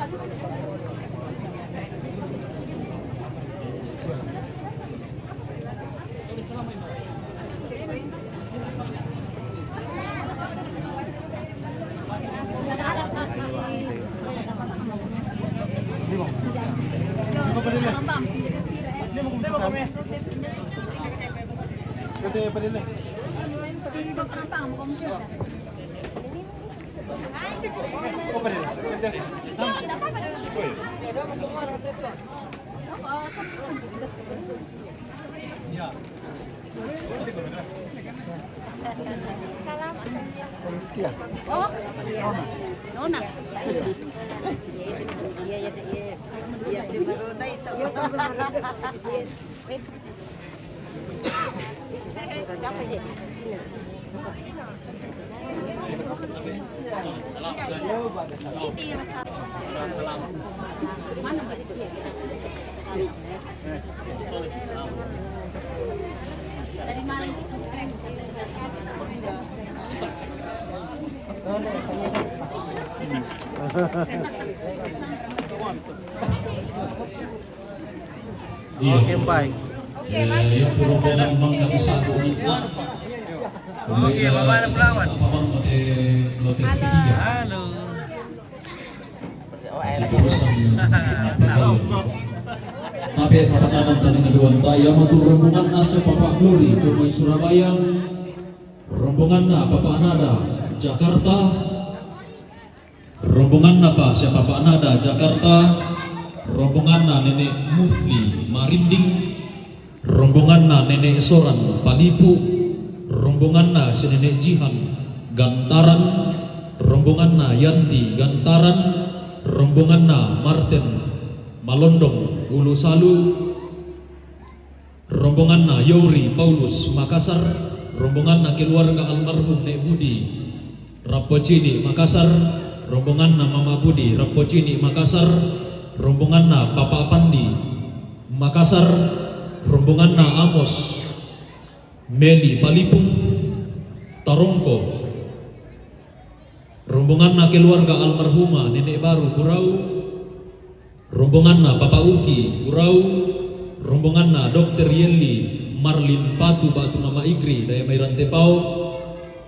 Speaker 2: Oh, Nona.
Speaker 5: Iya.
Speaker 1: Oke, baik.
Speaker 5: Yang rombongan memang nggak bisa uniknya.
Speaker 1: Oke, Bapak ada pelawat.
Speaker 5: Abang pakai lotek ketiga.
Speaker 1: Halo.
Speaker 5: Situ urusan tapi kapatanan tadi keduan tayo matur rombongan nasa Bapak Glori Jomai Surabaya, rombongan na Bapak Anada Jakarta, rombongan na pa siya Bapak Anada Jakarta, rombongan na Nenek Mufli Marinding, rombongan na Nenek Soran Palipu, rombongan na si Nenek Jihan Gantaran, rombongan na Yanti Gantaran, rombongan na Martin Malondong Ulu Salu, rombongan na Yori Paulus Makassar, rombongan na keluarga almarhum Nek Budi Rapocini Makassar, rombongan na Mama Budi Rapocini Makassar, rombongan na Bapak Pandi Makassar, rombongan na Amos Meli Palipung Tarongko, rombongan na keluarga almarhumah Nenek Baru Kurau, rombongan na Bapak Uki Kurau, rombongan na Dr. Yeli Marlin Patu Batu Mama Igri Daya Mairan Tepau,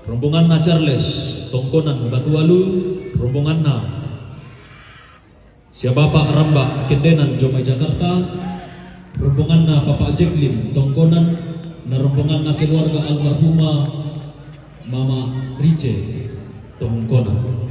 Speaker 5: rombongan na Charles Tongkonan Batualu, rombongan na siya Bapak Ramba Kendenan Jomai Jakarta, rombongan na Bapak Jeklim Tongkonan, na rombongan na keluarga almarhumah Mama Rice Tongkonan.